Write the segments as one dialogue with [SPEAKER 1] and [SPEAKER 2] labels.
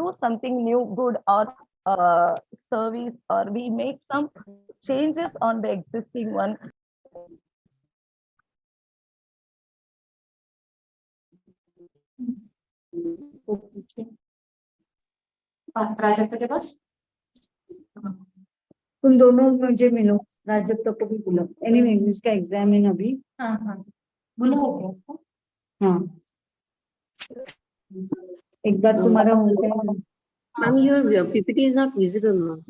[SPEAKER 1] do something new, good, or service, or we make some changes on the existing one.
[SPEAKER 2] Prajakta के पास तुम दोनों मुझे मिलो, प्राजक्ता को भी बुलाओ। एनीवे इंग्लिश का एग्जाम है अभी। हाँ हाँ बुलाओ। हाँ एक बार तुम्हारा होता है।
[SPEAKER 3] Ma'am, your PPT is not visible, ma'am.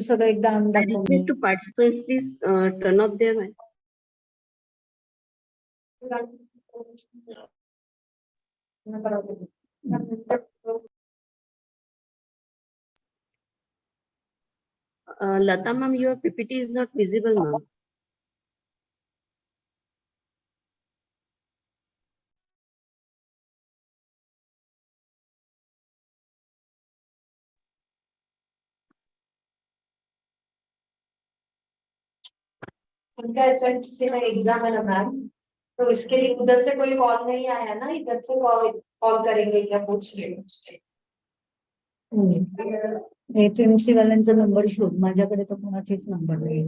[SPEAKER 2] सगळं एकदा
[SPEAKER 3] I request to participants, please turn off their mic. Lata ma'am, your PPT is not visible, ma'am.
[SPEAKER 2] उनका एग्जाम है ना मैम, तो इसके लिए उधर से कोई कॉल नहीं आया ना, इधर से कॉल करेंगे क्या पूछिए मुझसे। एपीएमसी वाल्यांचा नंबर शोध, माझ्याकडे तर कोणाचेच नंबर नाही।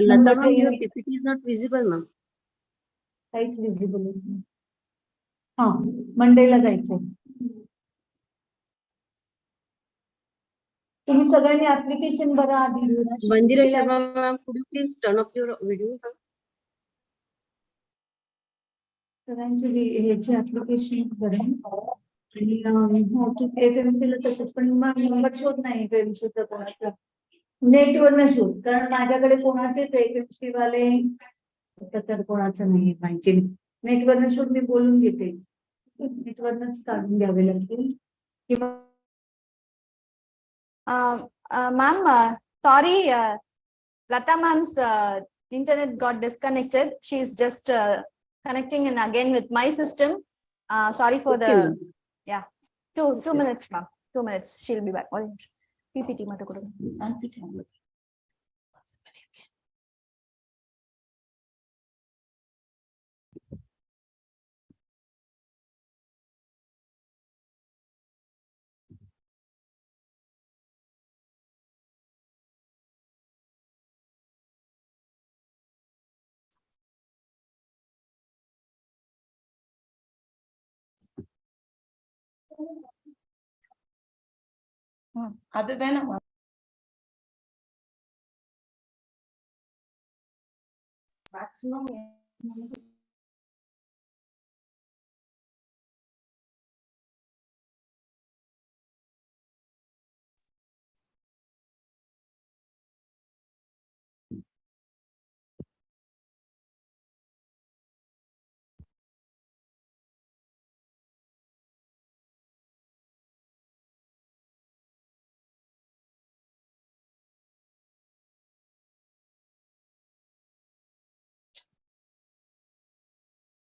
[SPEAKER 3] Lata ma'am, your PPT is not visible, ma'am.
[SPEAKER 2] काहीच विजिबल नाही। हा मंडेला जायचं। तुम्ही सगळ्यांनी ऍप्लिकेशन बघा आधी।
[SPEAKER 3] Mandira Sharma ma'am, could you please turn off your video, sir?
[SPEAKER 2] सगळ्यांची ह्याची ऍप्लिकेशन बघा आणि हो ठीक आहे एपीएमसीला तसंच, पण नंबर शोध नाही एपीएमसीचा कोणाचा, नेटवर न शोध, कारण माझ्याकडे कोणाचेच एपीएमसी वाले तर कोणाचं नाही माहिती। नेटवर न शोध, मी बोलून घेते, नेटवरनच काढून घ्यावे लागतील किंवा
[SPEAKER 1] Ma'am, sorry, Lata ma'am's internet got disconnected. She's just connecting in again with my system. Sorry for the, yeah, two minutes, ma'am. 2 minutes. She'll be back. PPT mata kodu. அது வேணாமா? Maximum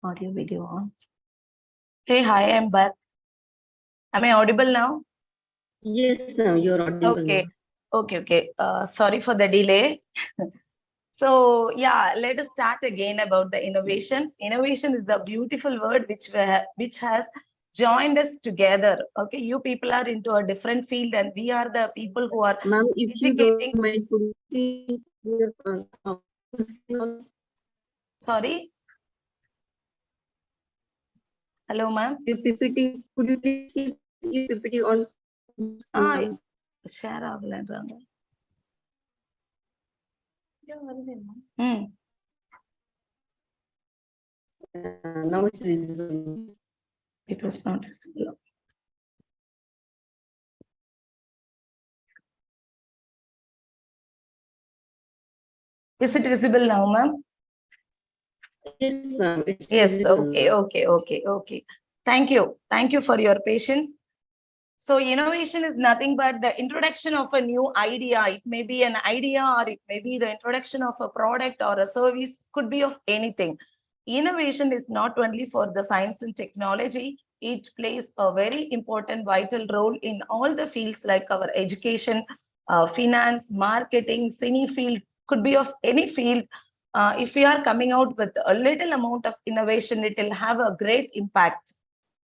[SPEAKER 1] audio video on. Hey, hi, I'm back. Am I audible now?
[SPEAKER 3] Yes, ma'am, you're audible.
[SPEAKER 1] Okay, okay. Sorry for the delay. So yeah, let us start again about the innovation. Innovation is the beautiful word which has joined us together. Okay, you people are into a different field and we are the people who are
[SPEAKER 3] Ma'am, if
[SPEAKER 1] educating.
[SPEAKER 3] you don't mind, could you please
[SPEAKER 1] Sorry. Hello, ma'am.
[SPEAKER 3] your PPT, could you please keep your PPT on?
[SPEAKER 1] Share agland.
[SPEAKER 3] Now it's visible.
[SPEAKER 1] It was not visible. Is it visible now, ma'am?
[SPEAKER 3] Yes, ma'am.
[SPEAKER 1] Yes.
[SPEAKER 3] Visible.
[SPEAKER 1] Okay. Thank you for your patience.
[SPEAKER 4] So innovation is nothing but the introduction of a new idea. It may be an idea, or it may be the introduction of a product or a service, could be of anything. Innovation is not only for the science and technology, it plays a very important vital role in all the fields like our education, finance, marketing, cine field, could be of any field. If we are coming out with a little amount of innovation, it will have a great impact.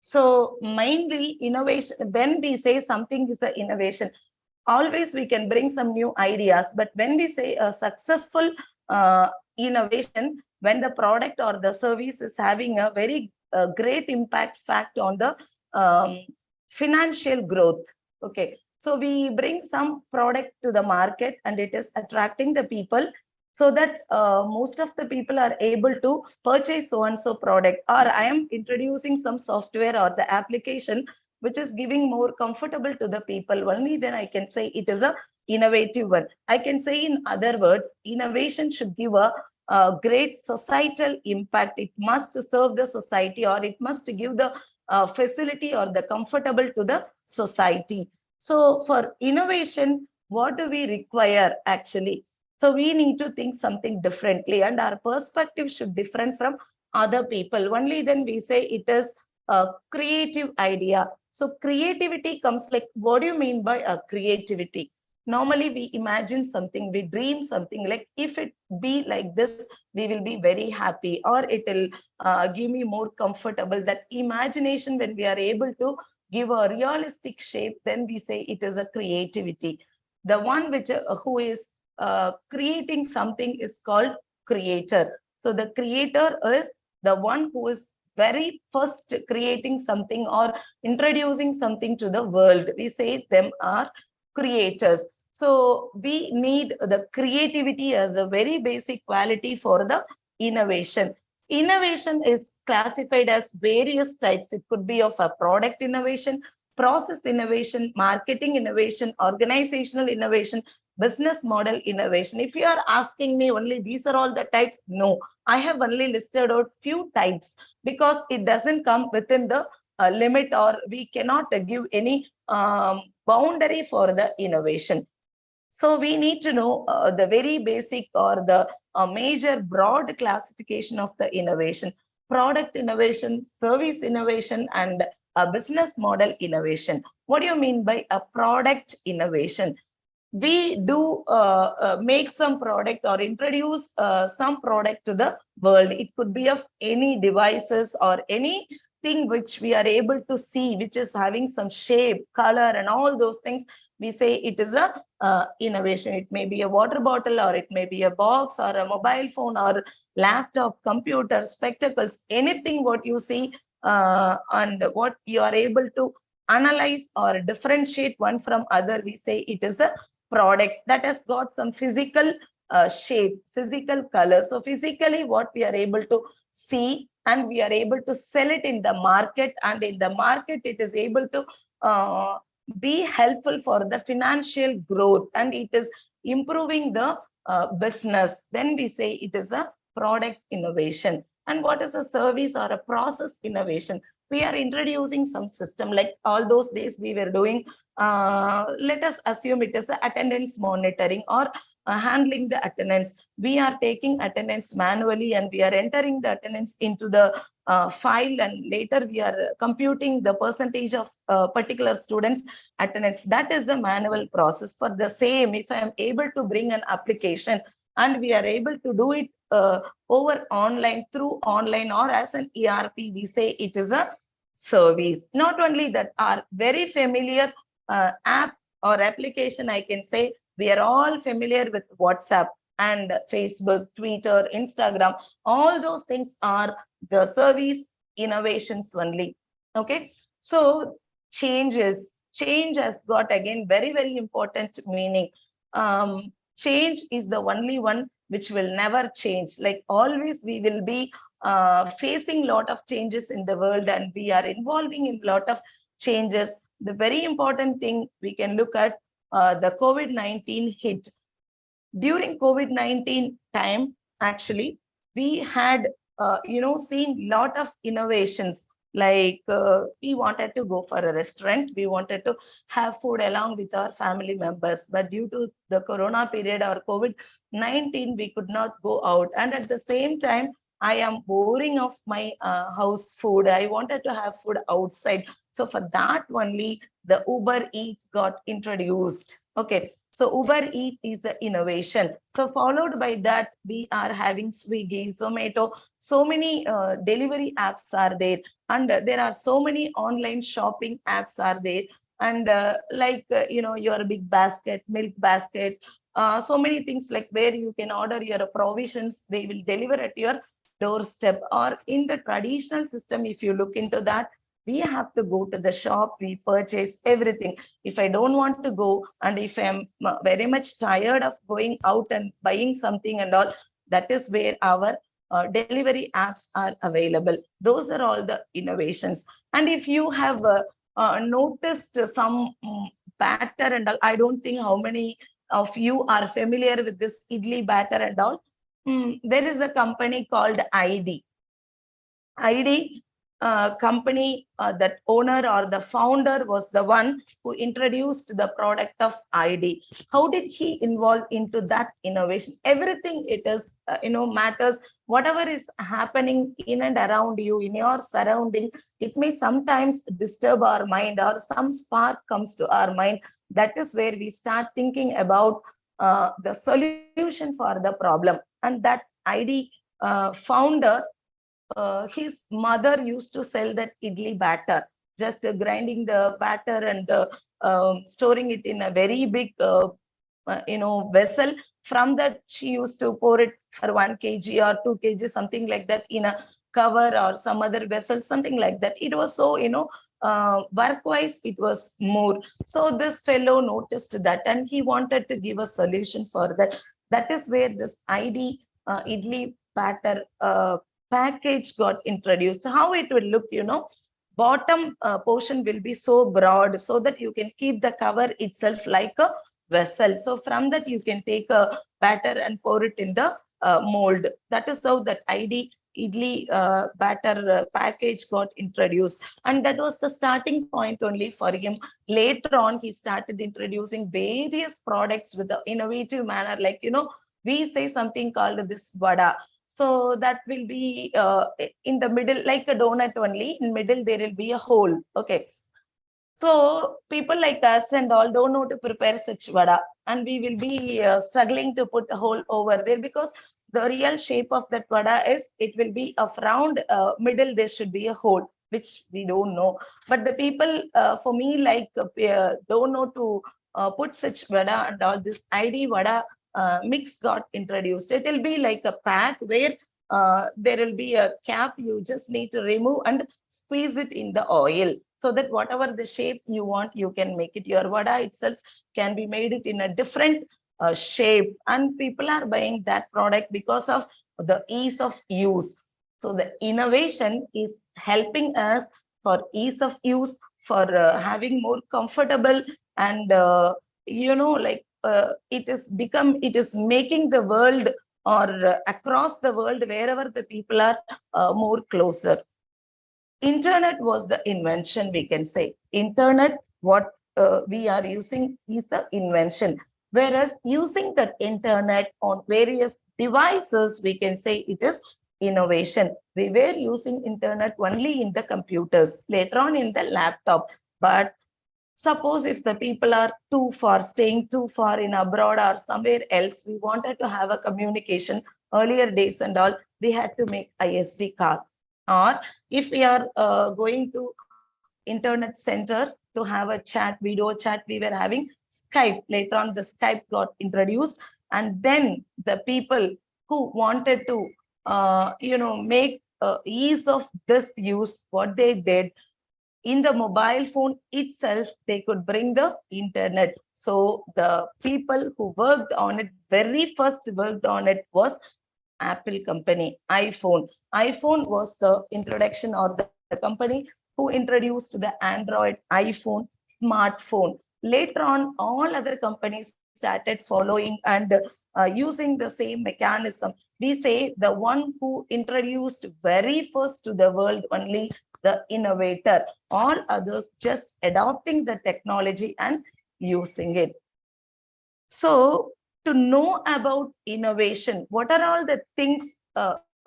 [SPEAKER 4] So mainly innovation, when we say something is an innovation, always we can bring some new ideas. But when we say a successful innovation, when the product or the service is having a very great impact fact on the financial growth. Okay, so we bring some product to the market and it is attracting the people, so that most of the people are able to purchase so and so product. Or I am introducing some software or the application which is giving more comfortable to the people, only then I can say it is a innovative one. I can say in other words, innovation should give a great societal impact. It must serve the society, or it must give the facility or the comfortable to the society. So for innovation, what do we require actually? So we need to think something differently, and our perspective should different from other people. Only then we say it is a creative idea. So creativity comes like, what do you mean by a creativity? Normally we imagine something, we dream something, like if it be like this, we will be very happy, or it will give me more comfortable. That imagination, when we are able to give a realistic shape, then we say it is a creativity. The one which who is creating something is called creator. So the creator is the one who is very first creating something or introducing something to the world. We say them are creators. So we need the creativity as a very basic quality for the innovation. Innovation is classified as various types. It could be of a product innovation, process innovation, marketing innovation, organizational innovation, business model innovation. If you are asking me only these are all the types, no, I have only listed out few types because it doesn't come within the limit, or we cannot give any boundary for the innovation. So we need to know the very basic or the major broad classification of the innovation: product innovation, service innovation, and a business model innovation. What do you mean by a product innovation? We do make some product or introduce some product to the world. It could be of any devices or anything which we are able to see, which is having some shape, color, and all those things. We say it is a innovation. It may be a water bottle, or it may be a box, or a mobile phone, or laptop, computer, spectacles, anything what you see and what you are able to analyze or differentiate one from other, we say it is a product that has got some physical shape, physical color. So physically what we are able to see, and we are able to sell it in the market, and in the market it is able to be helpful for the financial growth, and it is improving the business. Then we say it is a product innovation. And what is a service or a process innovation? We are introducing some system, like all those days we were doing, let us assume it is a attendance monitoring or handling the attendance. We are taking attendance manually, and we are entering the attendance into the file, and later we are computing the percentage of particular students attendance. That is the manual process. For the same, if I am able to bring an application and we are able to do it over online, through online, or as an ERP, we say it is a service. Not only that, our very familiar app or application, I can say we are all familiar with WhatsApp and Facebook, Twitter, Instagram. All those things are the service innovations only. Okay, so change has got again very, very important meaning. Change is the only one which will never change. Like always we will be facing a lot of changes in the world, and we are involving in a lot of changes. The very important thing we can look at, the COVID-19 hit. During COVID-19 time, actually, we had, seen a lot of innovations. Like we wanted to go for a restaurant, we wanted to have food along with our family members, but due to the corona period or COVID-19, we could not go out. And at the same time, I am boring of my house food. I wanted to have food outside. So for that only, the Uber Eats got introduced. Okay. So Uber Eats is the innovation. So followed by that, we are having Swiggy, Zomato. So many delivery apps are there, and there are so many online shopping apps are there. And your big basket, milk basket, so many things like where you can order your provisions, they will deliver at your doorstep. Or in the traditional system, if you look into that, we have to go to the shop, we purchase everything. If I don't want to go, and if I'm very much tired of going out and buying something and all, that is where our delivery apps are available. Those are all the innovations. And if you have noticed some batter and all, I don't think how many of you are familiar with this idli batter and all. There is a company called ID company, that owner or the founder was the one who introduced the product of ID. How did he involve into that innovation? Everything it is, matters. Whatever is happening in and around you, in your surrounding, it may sometimes disturb our mind, or some spark comes to our mind. That is where we start thinking about the solution for the problem. And that ID founder, his mother used to sell that idli batter, just grinding the batter and storing it in a very big, vessel. From that, she used to pour it for 1 kg or 2 kg, something like that, in a cover or some other vessel, something like that. It was so, work-wise, it was more. So this fellow noticed that, and he wanted to give a solution for that. That is where this ID idli batter package got introduced. How it will look, bottom portion will be so broad so that you can keep the cover itself like a vessel. So from that, you can take a batter and pour it in the mold. That is how that ID idli batter package got introduced. And that was the starting point only for him. Later on, he started introducing various products with the innovative manner. Like, we say something called this vada. So that will be in the middle, like a donut only. In middle, there will be a hole. Okay. So people like us and all don't know to prepare such vada. And we will be struggling to put a hole over there, because the real shape of that vada is, it will be a round middle, there should be a hole, which we don't know. But the people, for me, like don't know to put such vada, and all this ID vada mix got introduced. It will be like a pack where there will be a cap. You just need to remove and squeeze it in the oil, so that whatever the shape you want, you can make it. Your vada itself can be made it in a different shape, and people are buying that product because of the ease of use. So the innovation is helping us for ease of use, for having more comfortable, and it is making the world, or across the world, wherever the people are, more closer. Internet was the invention, we can say. Internet, what we are using is the invention. Whereas using the internet on various devices, we can say it is innovation. We were using internet only in the computers, later on in the laptop. But suppose if the people are too far, staying too far in abroad or somewhere else, we wanted to have a communication. Earlier days and all, we had to make ISD card. Or if we are going to internet center to have a chat, video chat, we were having Skype. Later on, the Skype got introduced. And then the people who wanted to, make ease of this use, what they did, in the mobile phone itself, they could bring the internet. So the people who worked on it, very first worked on it, was Apple company, iPhone. iPhone was the introduction, or the company who introduced the Android, iPhone, smartphone. Later on, all other companies started following and using the same mechanism. We say the one who introduced very first to the world only the innovator. All others just adopting the technology and using it. So to know about innovation, what are all the things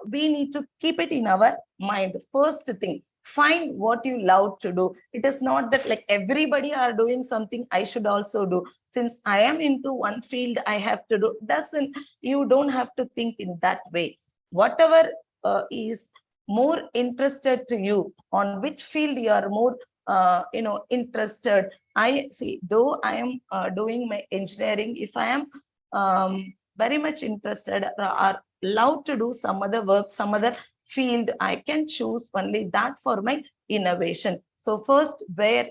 [SPEAKER 4] we need to keep it in our mind? First thing, find what you love to do. It is not that like everybody are doing something, I should also do. Since I am into one field, I have to do. You don't have to think in that way. Whatever is more interested to you, on which field you are more interested. I see, though I am doing my engineering, if I am very much interested or love to do some other work, some other field, I can choose only that for my innovation. So first,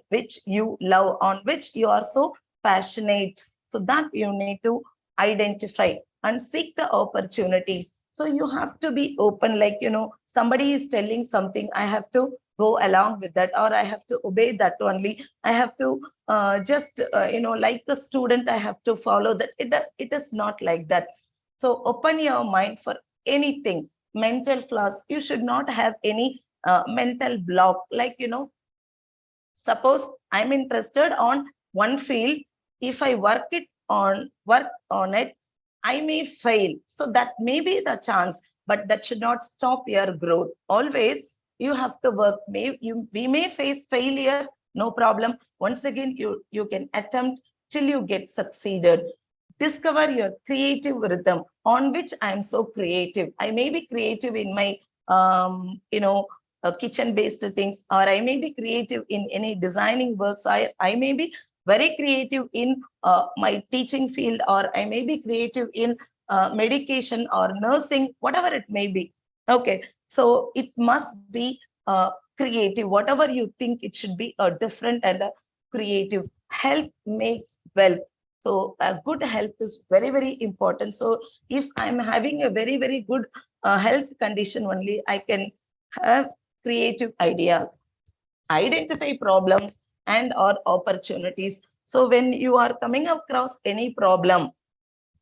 [SPEAKER 4] which you love, on which you are so passionate, so that you need to identify and seek the opportunities. So you have to be open, like, somebody is telling something, I have to go along with that, or I have to obey that only. I have to like the student, I have to follow that. It is not like that. So open your mind for anything. Mental flaws, you should not have any mental block. Like, suppose I'm interested on one field. If I work on it, I may fail. So that may be the chance, but that should not stop your growth. Always you have to work. We may face failure, no problem. Once again, you can attempt till you get succeeded. Discover your creative rhythm, on which I am so creative. I may be creative in my kitchen based things, or I may be creative in any designing works. I may be very creative in my teaching field, or I may be creative in medication or nursing, whatever it may be. Okay, so it must be creative. Whatever you think, it should be a different and a creative. Health makes wealth. So good health is very, very important. So if I'm having a very, very good health condition only, I can have creative ideas, identify problems and or opportunities. So when you are coming across any problem,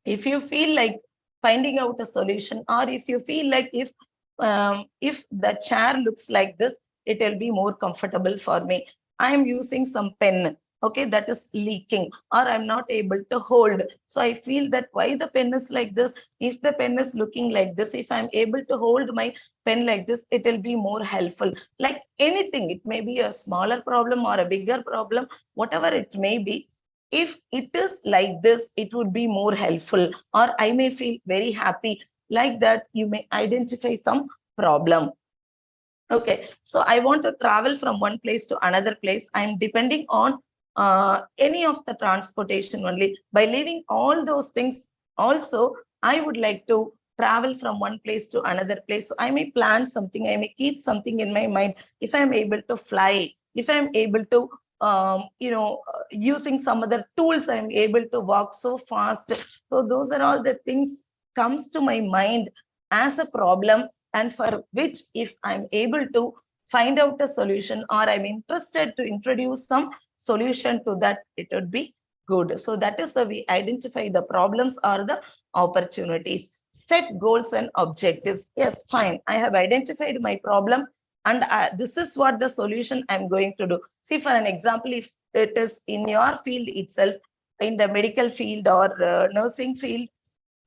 [SPEAKER 4] if you feel like finding out a solution, or if you feel like if the chair looks like this, it will be more comfortable for me. I am using some pen, okay, that is leaking, or I'm not able to hold. So I feel that why the pen is like this. If the pen is looking like this, if I'm able to hold my pen like this, it will be more helpful. Like anything, it may be a smaller problem or a bigger problem, whatever it may be. If it is like this, it would be more helpful, or I may feel very happy. Like that, you may identify some problem. Okay, so I want to travel from one place to another place. I'm depending on any of the transportation only. By leaving all those things, also, I would like to travel from one place to another place. So I may plan something, I may keep something in my mind. If I'm able to fly, if I'm able to, using some other tools, I'm able to walk so fast. So those are all the things comes to my mind as a problem, and for which if I'm able to find out a solution, or I'm interested to introduce some solution to that, it would be good. So that is how we identify the problems or the opportunities. Set goals and objectives. Yes, fine. I have identified my problem, and this is what the solution I'm going to do. See, for an example, if it is in your field itself, in the medical field or nursing field,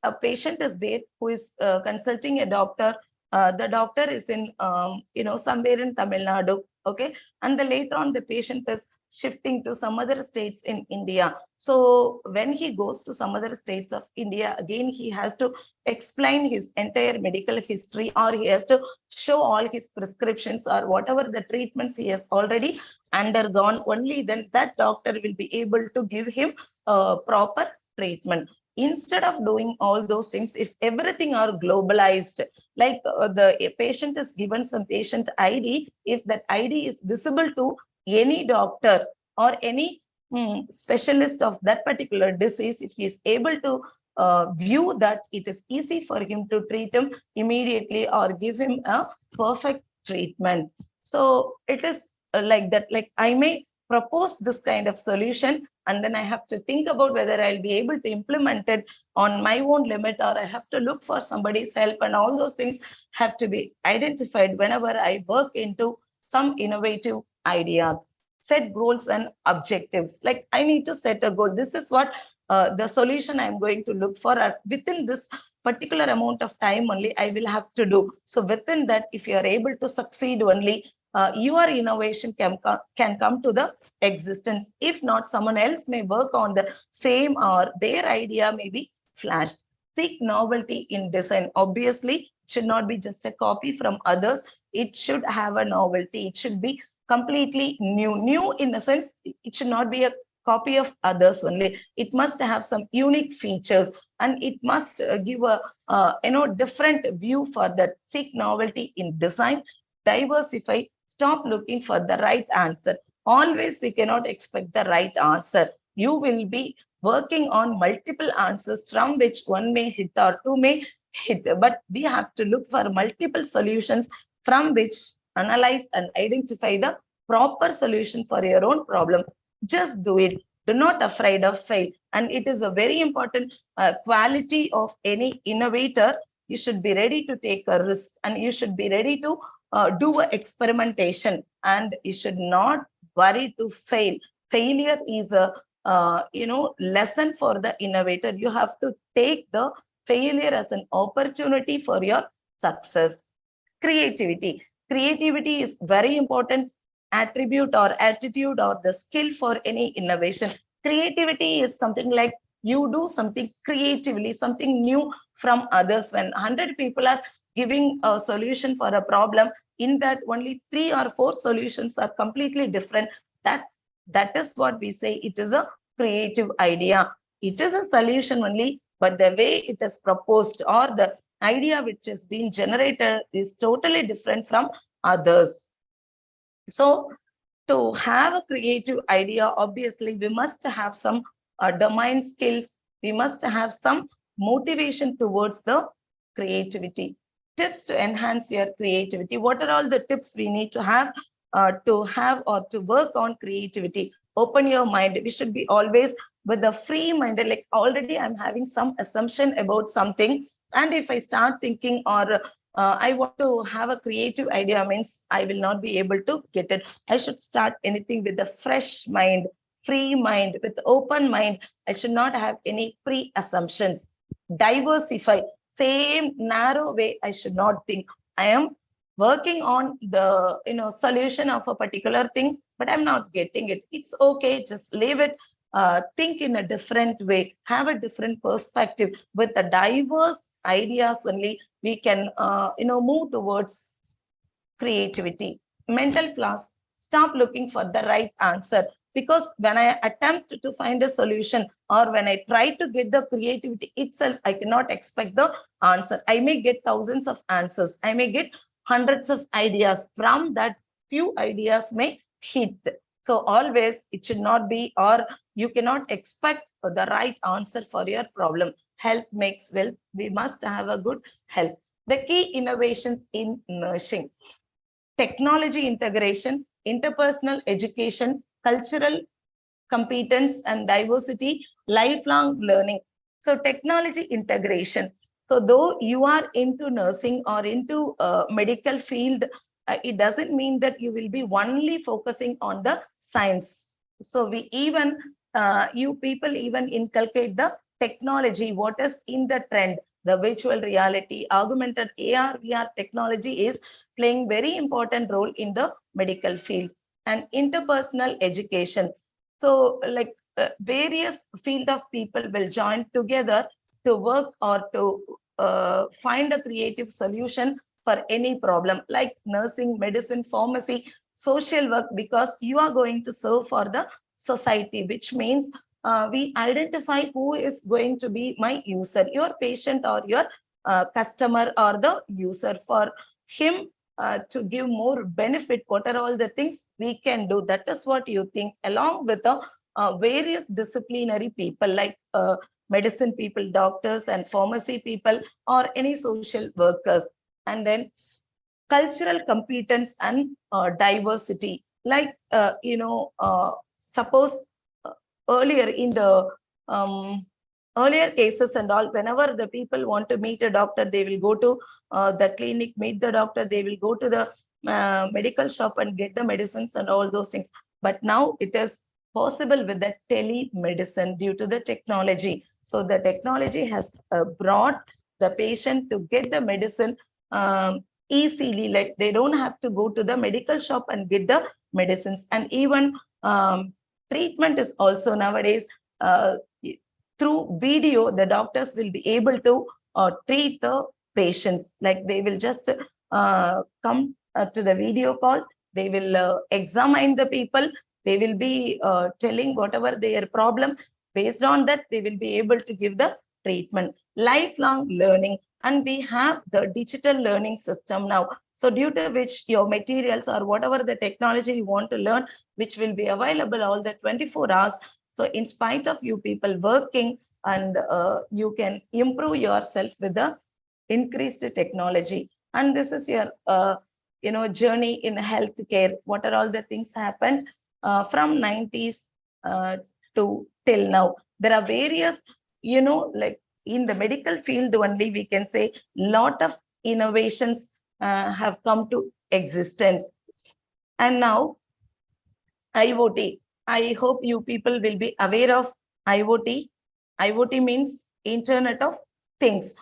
[SPEAKER 4] a patient is there who is consulting a doctor. The doctor is in, somewhere in Tamil Nadu, okay? And later on, the patient is shifting to some other states in India. So when he goes to some other states of India, again, he has to explain his entire medical history, or he has to show all his prescriptions or whatever the treatments he has already undergone. Only then that doctor will be able to give him proper treatment. Instead of doing all those things, if everything are globalized, like the patient is given some patient ID, if that ID is visible to any doctor or any specialist of that particular disease, if he is able to view that, it is easy for him to treat him immediately or give him a perfect treatment. So it is like that. Like I may propose this kind of solution, and then I have to think about whether I'll be able to implement it on my own limit, or I have to look for somebody's help, and all those things have to be identified whenever I work into some innovative ideas. Set goals and objectives. Like I need to set a goal. This is what the solution I'm going to look for. Within this particular amount of time only, I will have to do. So within that, if you are able to succeed only, your innovation can come to the existence. If not, someone else may work on the same or their idea may be flashed. Seek novelty in design. Obviously, it should not be just a copy from others. It should have a novelty. It should be completely new. New in the sense, it should not be a copy of others only. It must have some unique features, and it must give a different view for that. Seek novelty in design. Diversify. Stop looking for the right answer. Always we cannot expect the right answer. You will be working on multiple answers from which one may hit or two may hit, but we have to look for multiple solutions from which analyze and identify the proper solution for your own problem. Just do it. Do not afraid of fail. And it is a very important quality of any innovator. You should be ready to take a risk, and you should be ready to do a experimentation, and you should not worry to fail. Failure is a lesson for the innovator. You have to take the failure as an opportunity for your success. Creativity. Creativity is very important attribute or attitude or the skill for any innovation. Creativity is something like you do something creatively, something new from others. When 100 people are giving a solution for a problem, in that only 3 or 4 solutions are completely different. That is what we say it is a creative idea. It is a solution only, but the way it is proposed or the idea which is being generated is totally different from others. So to have a creative idea, obviously we must have some domain skills. We must have some motivation towards the creativity. Tips to enhance your creativity. What are all the tips we need to have or to work on creativity? Open your mind. We should be always with a free mind. Like already I'm having some assumption about something, and if I start thinking or I want to have a creative idea, means I will not be able to get it. I should start anything with a fresh mind, free mind, with open mind. I should not have any pre-assumptions. Diversify. Same narrow way I should not think. I am working on the solution of a particular thing, but I'm not getting it. It's okay, just leave it. Think in a different way, have a different perspective. With the diverse ideas only, we can move towards creativity. Mental flaws. Stop looking for the right answer, because when I attempt to find a solution or when I try to get the creativity itself, I cannot expect the answer. I may get thousands of answers. I may get hundreds of ideas. From that, few ideas may hit. So always it should not be, or you cannot expect the right answer for your problem. Health makes wealth. We must have a good health. The key innovations in nursing: technology integration, interpersonal education, cultural competence and diversity, lifelong learning. So technology integration. So though you are into nursing or into medical field, it doesn't mean that you will be only focusing on the science. So we even, you people even inculcate the technology, what is in the trend. The virtual reality, augmented AR, VR technology is playing very important role in the medical field. And interpersonal education. So like various field of people will join together to work or to find a creative solution for any problem, like nursing, medicine, pharmacy, social work, because you are going to serve for the society, which means we identify who is going to be my user, your patient or your customer or the user. For him to give more benefit, what are all the things we can do? That is what you think, along with the various disciplinary people like medicine people, doctors and pharmacy people, or any social workers. And then cultural competence and diversity, like suppose earlier in the earlier cases and all, whenever the people want to meet a doctor, they will go to the clinic, meet the doctor, they will go to the medical shop and get the medicines and all those things. But now it is possible with the telemedicine due to the technology. So the technology has brought the patient to get the medicine easily, like they don't have to go to the medical shop and get the medicines. And even treatment is also nowadays through video, the doctors will be able to treat the patients. Like they will just come to the video call, they will examine the people, they will be telling whatever their problem. Based on that, they will be able to give the treatment. Lifelong learning, and we have the digital learning system now. So due to which your materials or whatever the technology you want to learn, which will be available all the 24 hours. So in spite of you people working, and you can improve yourself with the increased technology. And this is your journey in healthcare. What are all the things happened from 90s to till now? There are various, like in the medical field only, we can say lot of innovations have come to existence. And now IoT. I hope you people will be aware of IoT. IoT means Internet of Things.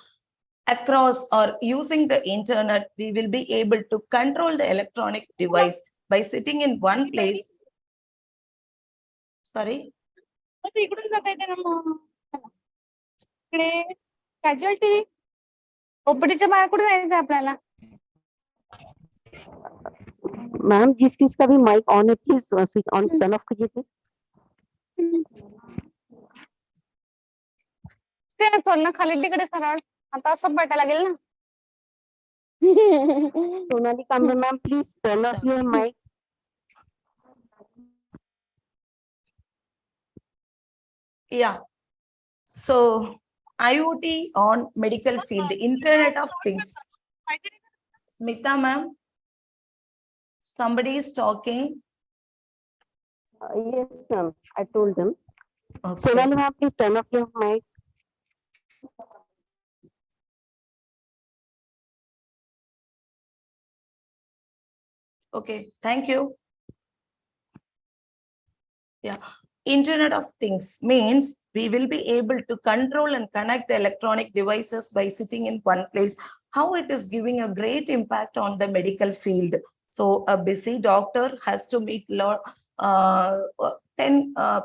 [SPEAKER 4] Across or using the internet, we will be able to control the electronic device by sitting in one place. Sorry.
[SPEAKER 1] Casualty ओपीडीच्या बाहेर कुठे जायचं आपल्याला
[SPEAKER 3] ma'am जिस किस का भी mic on है please switch on turn off कीजिए प्लीज
[SPEAKER 1] ते सोड ना खाली तिकडे सरळ आता असं भेटायला लागेल ना
[SPEAKER 3] Sonali Kamble ma'am please turn off your mic
[SPEAKER 4] Yeah. So IoT on medical field, Internet of Things. Smita ma'am, somebody is talking.
[SPEAKER 3] yes ma'am, I told them.
[SPEAKER 4] Okay.
[SPEAKER 3] Sonali ma'am, please turn off your mic.
[SPEAKER 4] Okay, thank you. Yeah. Internet of Things means we will be able to control and connect the electronic devices by sitting in one place. How it is giving a great impact on the medical field. So a busy doctor has to meet 10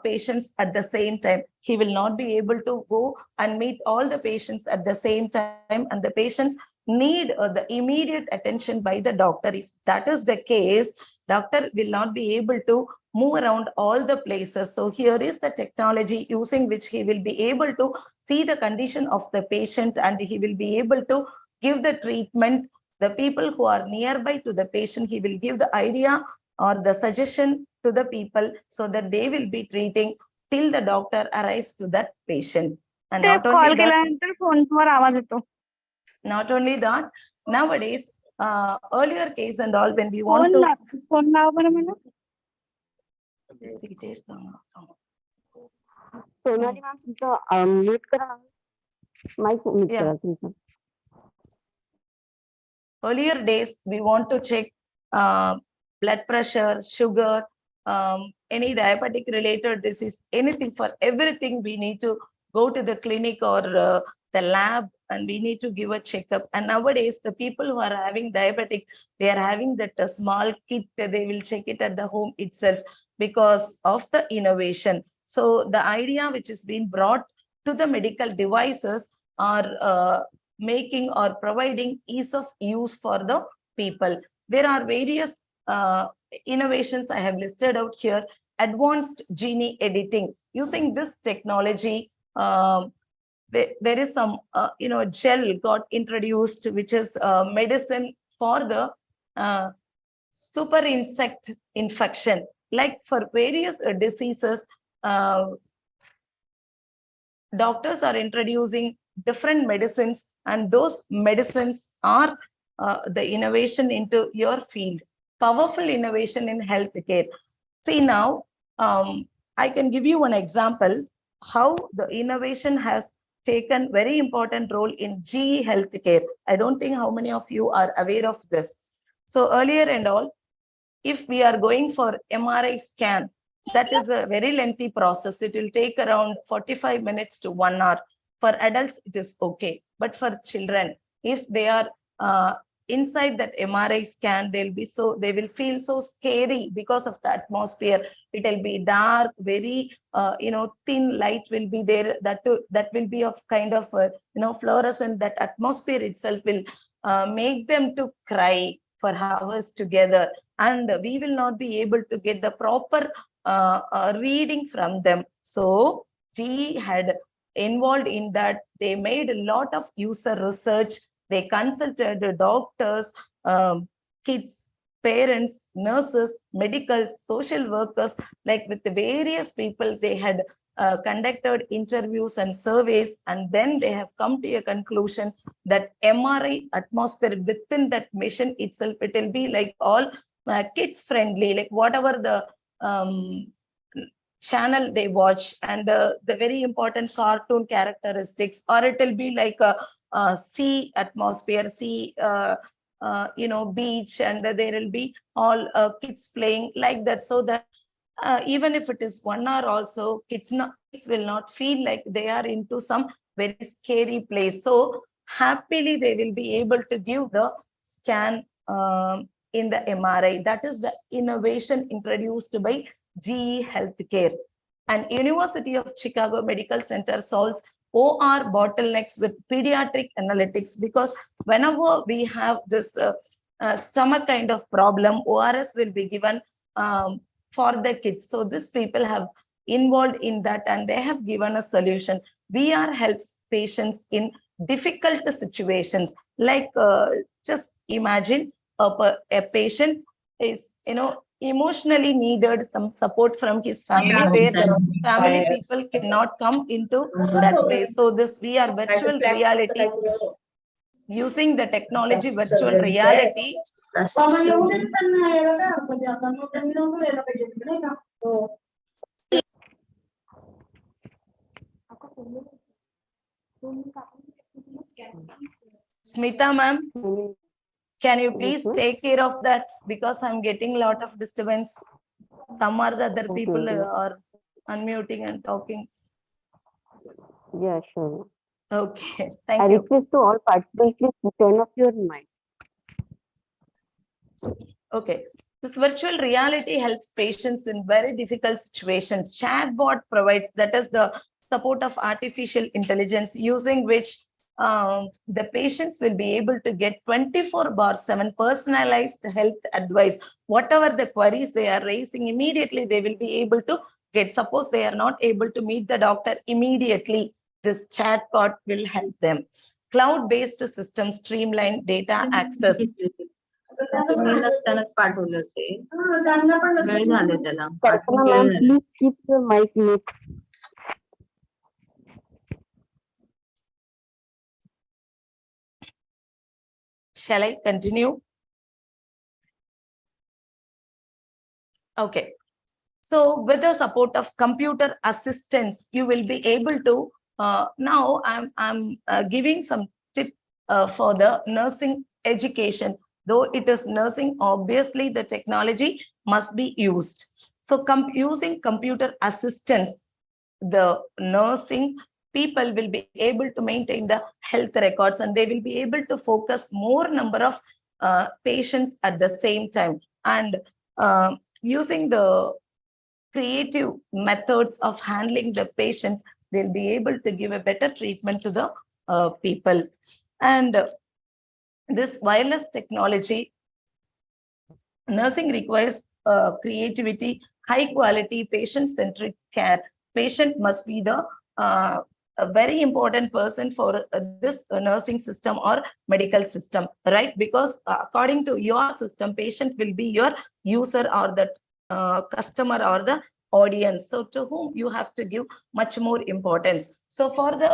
[SPEAKER 4] patients at the same time. He will not be able to go and meet all the patients at the same time, and the patients need the immediate attention by the doctor. If that is the case, doctor will not be able to move around all the places. So here is the technology using which he will be able to see the condition of the patient, and he will be able to give the treatment. The people who are nearby to the patient, he will give the idea or the suggestion to the people so that they will be treating till the doctor arrives to that patient. And not only that, not only that, nowadays, earlier case and all, when we want to
[SPEAKER 3] Sonali ma'am तुमचं mute करा mic mute करा तुमचं
[SPEAKER 4] earlier days we want to check blood pressure, sugar, any diabetic related disease, anything. For everything we need to go to the clinic or the lab, and we need to give a checkup. And nowadays the people who are having diabetic, they are having that small kit, they will check it at the home itself because of the innovation. So the idea which is being brought to the medical devices are making or providing ease of use for the people. There are various innovations I have listed out here. Advanced gene editing. Using this technology, there is some gel got introduced, which is medicine for the super insect infection. Like for various diseases, doctors are introducing different medicines, and those medicines are the innovation into your field. Powerful innovation in healthcare. See now, I can give you one example how the innovation has taken very important role in GE healthcare. I don't think how many of you are aware of this. So earlier and all, if we are going for MRI scan, that is a very lengthy process. It will take around 45 minutes to 1 hour. For adults, it is okay. But for children, if they are inside that MRI scan, they will feel so scary because of the atmosphere. It will be dark, very thin light will be there. That will be of kind of fluorescent. That atmosphere itself will make them to cry for hours together, and we will not be able to get the proper reading from them. So GE had involved in that. They made a lot of user research. They consulted the doctors, kids, parents, nurses, medical, social workers, like with the various people. They had conducted interviews and surveys, and then they have come to a conclusion that MRI atmosphere within that machine itself, it will be like all kids friendly, like whatever the channel they watch, and the very important cartoon characteristics, or it will be like a sea atmosphere, sea beach, and there will be all kids playing like that, so that even if it is 1 hour also, kids will not feel like they are into some very scary place. So happily they will be able to give the scan in the MRI. That is the innovation introduced by GE Healthcare. And University of Chicago Medical Center solves OR bottlenecks with pediatric analytics, because whenever we have this stomach kind of problem, ORS will be given for the kids. So these people have involved in that, and they have given a solution. VR helps patients in difficult situations. Like just imagine a patient is emotionally needed some support from his family, where family people cannot come into that place. So this VR virtual reality, using the technology virtual reality, Smita ma'am, can you please take care of that, because I'm getting a lot of disturbance. Some are the other people are unmuting and talking.
[SPEAKER 3] Yeah, sure.
[SPEAKER 4] Okay,
[SPEAKER 3] I
[SPEAKER 4] thank you.
[SPEAKER 3] request to all participants, please turn off your mic.
[SPEAKER 4] Okay. This virtual reality helps patients in very difficult situations. Chatbot provides, that is the support of artificial intelligence, using which the patients will be able to get 24/7 personalized health advice. Whatever the queries they are raising, immediately they will be able to get. Suppose they are not able to meet the doctor immediately, this chatbot will help them. Cloud-based systems streamline data access.
[SPEAKER 2] पाठवलं ते वेळ झाले त्याला.
[SPEAKER 3] Ma'am, please keep your mic mute.
[SPEAKER 4] Shall I continue? Okay. So with the support of computer assistance, you will be able to, now I'm giving some tip for the nursing education. Though it is nursing, obviously the technology must be used. So using computer assistance, the nursing people will be able to maintain the health records, and they will be able to focus more number of patients at the same time. And using the creative methods of handling the patient, they'll be able to give a better treatment to the people. And this wireless technology, nursing requires creativity, high quality, patient-centric care. Patient must be the a very important person for this nursing system or medical system, right? Because according to your system, patient will be your user or the customer or the audience. So to whom you have to give much more importance. So for the,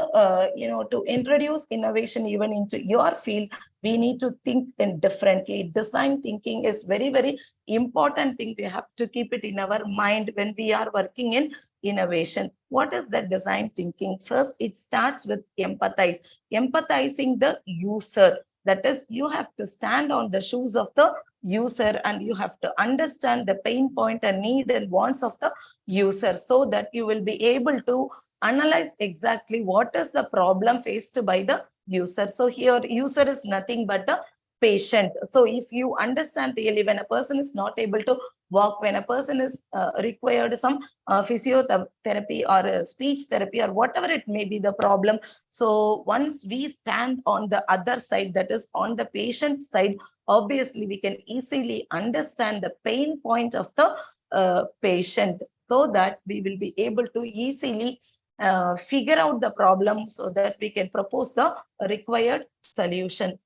[SPEAKER 4] to introduce innovation even into your field, we need to think in differently. Design thinking is very, very important thing. We have to keep it in our mind when we are working in innovation. What is that design thinking? First, it starts with empathizing the user. That is, you have to stand on the shoes of the user, and you have to understand the pain point and need and wants of the user, so that you will be able to analyze exactly what is the problem faced by the user. So here user is nothing but the patient. So if you understand really, when a person is not able to walk, when a person is required some physiotherapy or speech therapy or whatever it may be the problem. So once we stand on the other side, that is on the patient side, obviously we can easily understand the pain point of the patient, so that we will be able to easily figure out the problem, so that we can propose the required solution.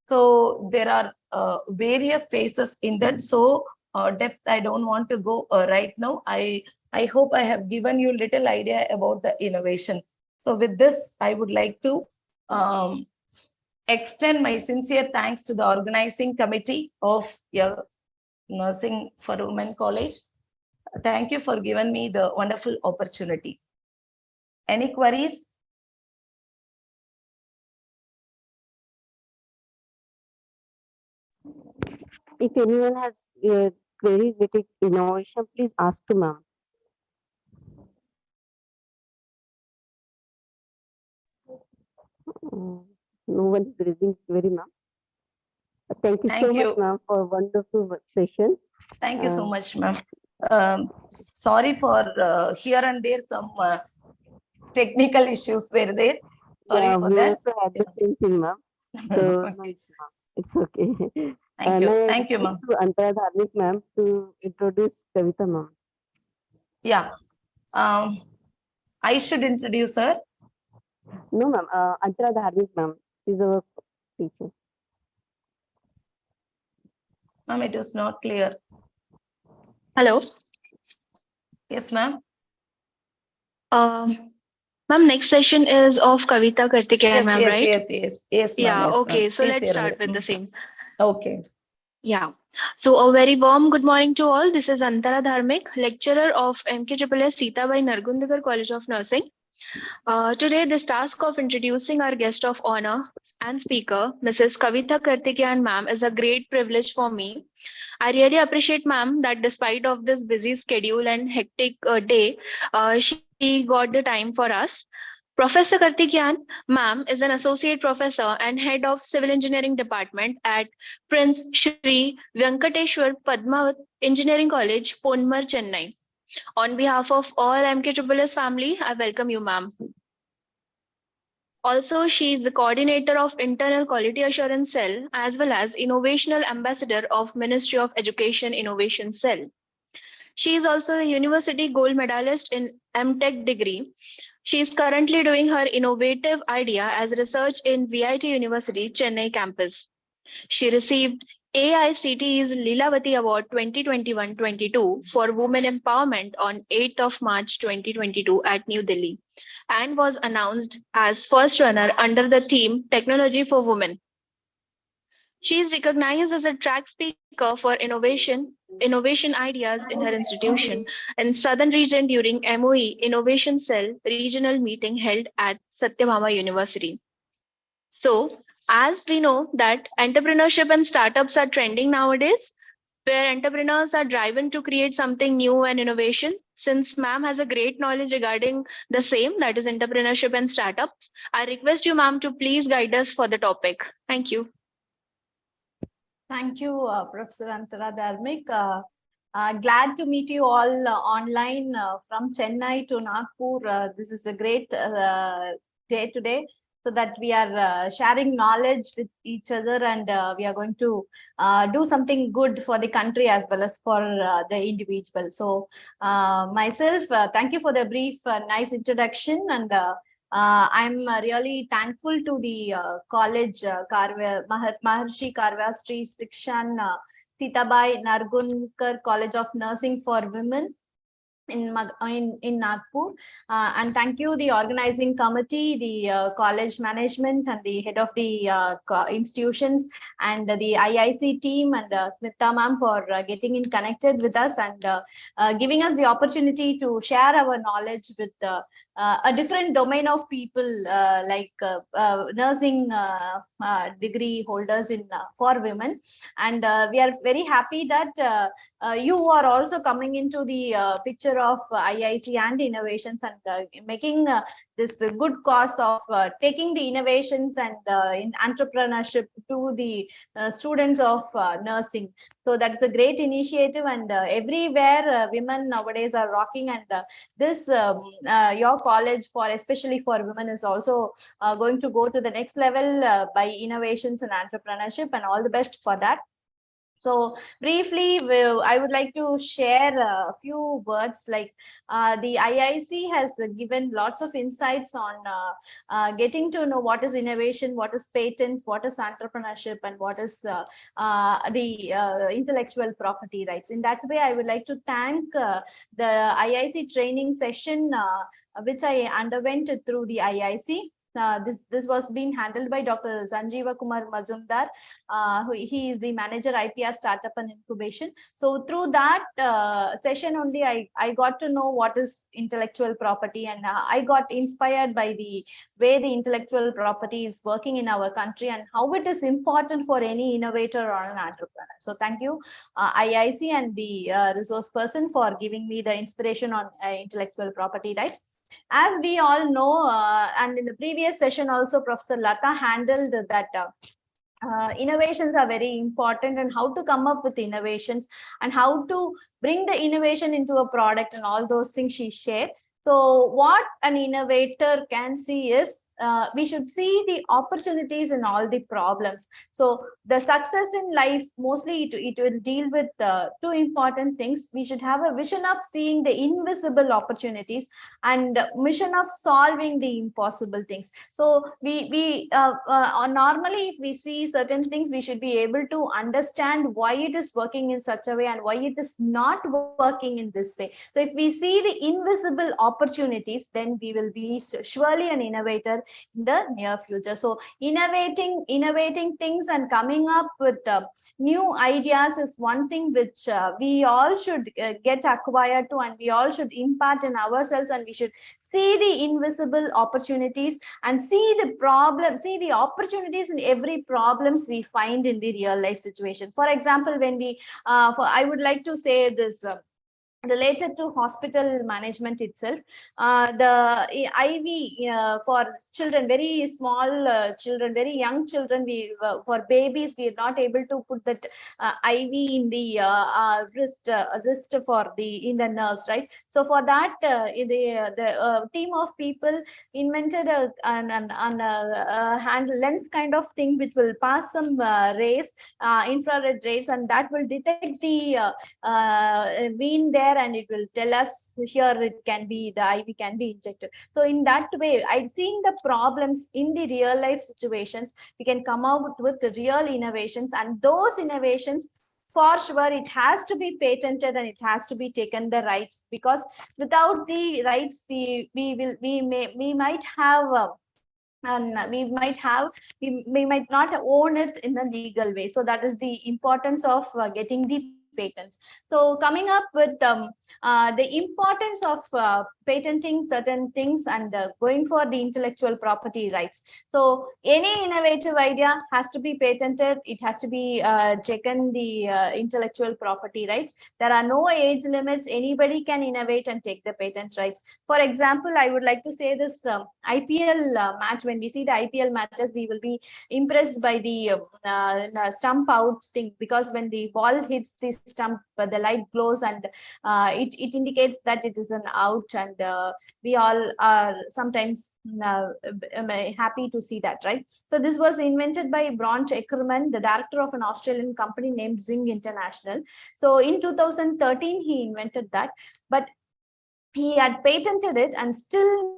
[SPEAKER 4] So there are various phases in that. So depth, I don't want to go right now. I hope I have given you little idea about the innovation. So with this, I would like to extend my sincere thanks to the organizing committee of your Nursing for Women College. Thank you for giving me the wonderful opportunity. Any queries?
[SPEAKER 3] If anyone has queries related to innovation, please ask to ma'am. No one is raising query, ma'am. Thank you so much, ma'am, for a wonderful session.
[SPEAKER 4] Thank you so much, ma'am. Sorry for here and there some technical issues were there. Sorry for
[SPEAKER 3] we
[SPEAKER 4] that.
[SPEAKER 3] also had the same thing, ma'am. So
[SPEAKER 4] Okay.
[SPEAKER 3] no, it's okay.
[SPEAKER 4] Thank you.
[SPEAKER 3] Now
[SPEAKER 4] Thank you, ma'am.
[SPEAKER 3] To Antara Dharmik, ma'am, to introduce Kavita, ma'am.
[SPEAKER 4] Yeah. I should introduce her.
[SPEAKER 3] No, ma'am. Antara Dharmik, ma'am. She's our teacher.
[SPEAKER 4] Ma'am, it was not clear.
[SPEAKER 5] Hello.
[SPEAKER 4] Yes, ma'am.
[SPEAKER 5] Ma'am, next session is of Kavita Kartikeyan, ma'am, right?
[SPEAKER 4] Yes, ma'am.
[SPEAKER 5] Yeah,
[SPEAKER 4] yes,
[SPEAKER 5] okay. So
[SPEAKER 4] Please
[SPEAKER 5] let's
[SPEAKER 4] hear
[SPEAKER 5] start
[SPEAKER 4] me.
[SPEAKER 5] with the same.
[SPEAKER 4] Okay.
[SPEAKER 5] Yeah. So a very warm good morning to all. This is Antara Dharmik, lecturer of MKSS Sitabai Nargundagar College of Nursing. Today, this task of introducing our guest of honor and speaker, Mrs. Kavita Kartikeyan, ma'am, is a great privilege for me. I really appreciate, ma'am, that despite of this busy schedule and hectic day, she got the time for us. Professor Kartikeyan, ma'am, is an associate professor and head of civil engineering department at Prince Shri Venkateshwar Padmavat Engineering College, Ponmar, Chennai. On behalf of all MKSS family, I welcome you, ma'am. Also, she is the coordinator of Internal Quality Assurance Cell as well as Innovational Ambassador of Ministry of Education Innovation Cell. She is also a university gold medalist in MTech degree. She is currently doing her innovative idea as research in VIT University, Chennai campus. She received AICTE's Leelavati Award 2021-22 for Women Empowerment on 8th of March 2022 at New Delhi and was announced as first runner under the theme Technology for Women. She is recognized as a track speaker for innovation ideas in her institution in Southern region during MOE Innovation Cell regional meeting held at Satyabhama University. So, as we know that entrepreneurship and startups are trending nowadays, where entrepreneurs are driven to create something new and innovation. Since ma'am has a great knowledge regarding the same, that is entrepreneurship and startups, I request you, ma'am, to please guide us for the topic. Thank you.
[SPEAKER 1] Thank you, Professor Antara Dharmik. Glad to meet you all online from Chennai to Nagpur. This is a great day today, so that we are sharing knowledge with each other, and we are going to do something good for the country as well as for the individual. So myself, thank you for the brief, nice introduction, and I'm really thankful to the college, Maharshi Karva Sri Sikshan Sitabai Nargunkar College of Nursing for Women in Nagpur, and thank you the organizing committee, the college management, and the head of the institutions, and the IIC team, and Smita ma'am for getting in connected with us and giving us the opportunity to share our knowledge with a different domain of people, like nursing degree holders in for women. And we are very happy that you are also coming into the picture of IIC and innovations, and making this the good cause of taking the innovations and in entrepreneurship to the students of nursing. So that is a great initiative, and everywhere women nowadays are rocking, and this your college for especially for women is also going to go to the next level by innovations and entrepreneurship, and all the best for that. So briefly, I would like to share a few words. Like the IIC has given lots of insights on getting to know what is innovation, what is patent, what is entrepreneurship, and what is the intellectual property rights. In that way, I would like to thank the IIC training session which I underwent through the IIC. This was being handled by Dr. Sanjeeva Kumar Majumdar. He is the manager IPR startup and incubation. So through that session only, I got to know what is intellectual property, and I got inspired by the way the intellectual property is working in our country and how it is important for any innovator or an entrepreneur. So thank you, IIC and the resource person, for giving me the inspiration on intellectual property rights. As we all know, and in the previous session also, Professor Lata handled that innovations are very important, and how to come up with innovations and how to bring the innovation into a product, and all those things she shared. So what an innovator can see is we should see the opportunities in all the problems. So the success in life, mostly it will deal with two important things. We should have a vision of seeing the invisible opportunities and mission of solving the impossible things. So we normally, if we see certain things, we should be able to understand why it is working in such a way and why it is not working in this way. So if we see the invisible opportunities, then we will be surely an innovator in the near future. So innovating things and coming up with new ideas is one thing which we all should get acquired to, and we all should impart in ourselves, and we should see the invisible opportunities and see the opportunities in every problems we find in the real life situation. For example, when we I would like to say this related to hospital management itself, the IV for children, very small children, very young children, we for babies, we are not able to put that IV in the wrist for the in the nerves, right? So for that, the team of people invented a hand lens kind of thing which will pass some rays, infrared rays, and that will detect the vein there, and it will tell us here it can be, the IV can be injected. So in that way, I've seen the problems in the real life situations. We can come out with the real innovations, and those innovations, for sure, it has to be patented and it has to be taken the rights, because without the rights, we might have and we might not own it in a legal way. So that is the importance of getting the patents. So coming up with the importance of patenting certain things and going for the intellectual property rights. So any innovative idea has to be patented. It has to be taken the intellectual property rights. There are no age limits. Anybody can innovate and take the patent rights. For example, I would like to say this IPL match. When we see the IPL matches, we will be impressed by the stump out thing, because when the ball hits the stump, the light glows, and it indicates that it is an out, and we all are sometimes happy to see that, right? So this was invented by Bront Eckermann, the director of an Australian company named Zing International. So in 2013 he invented that, but he had patented it, and still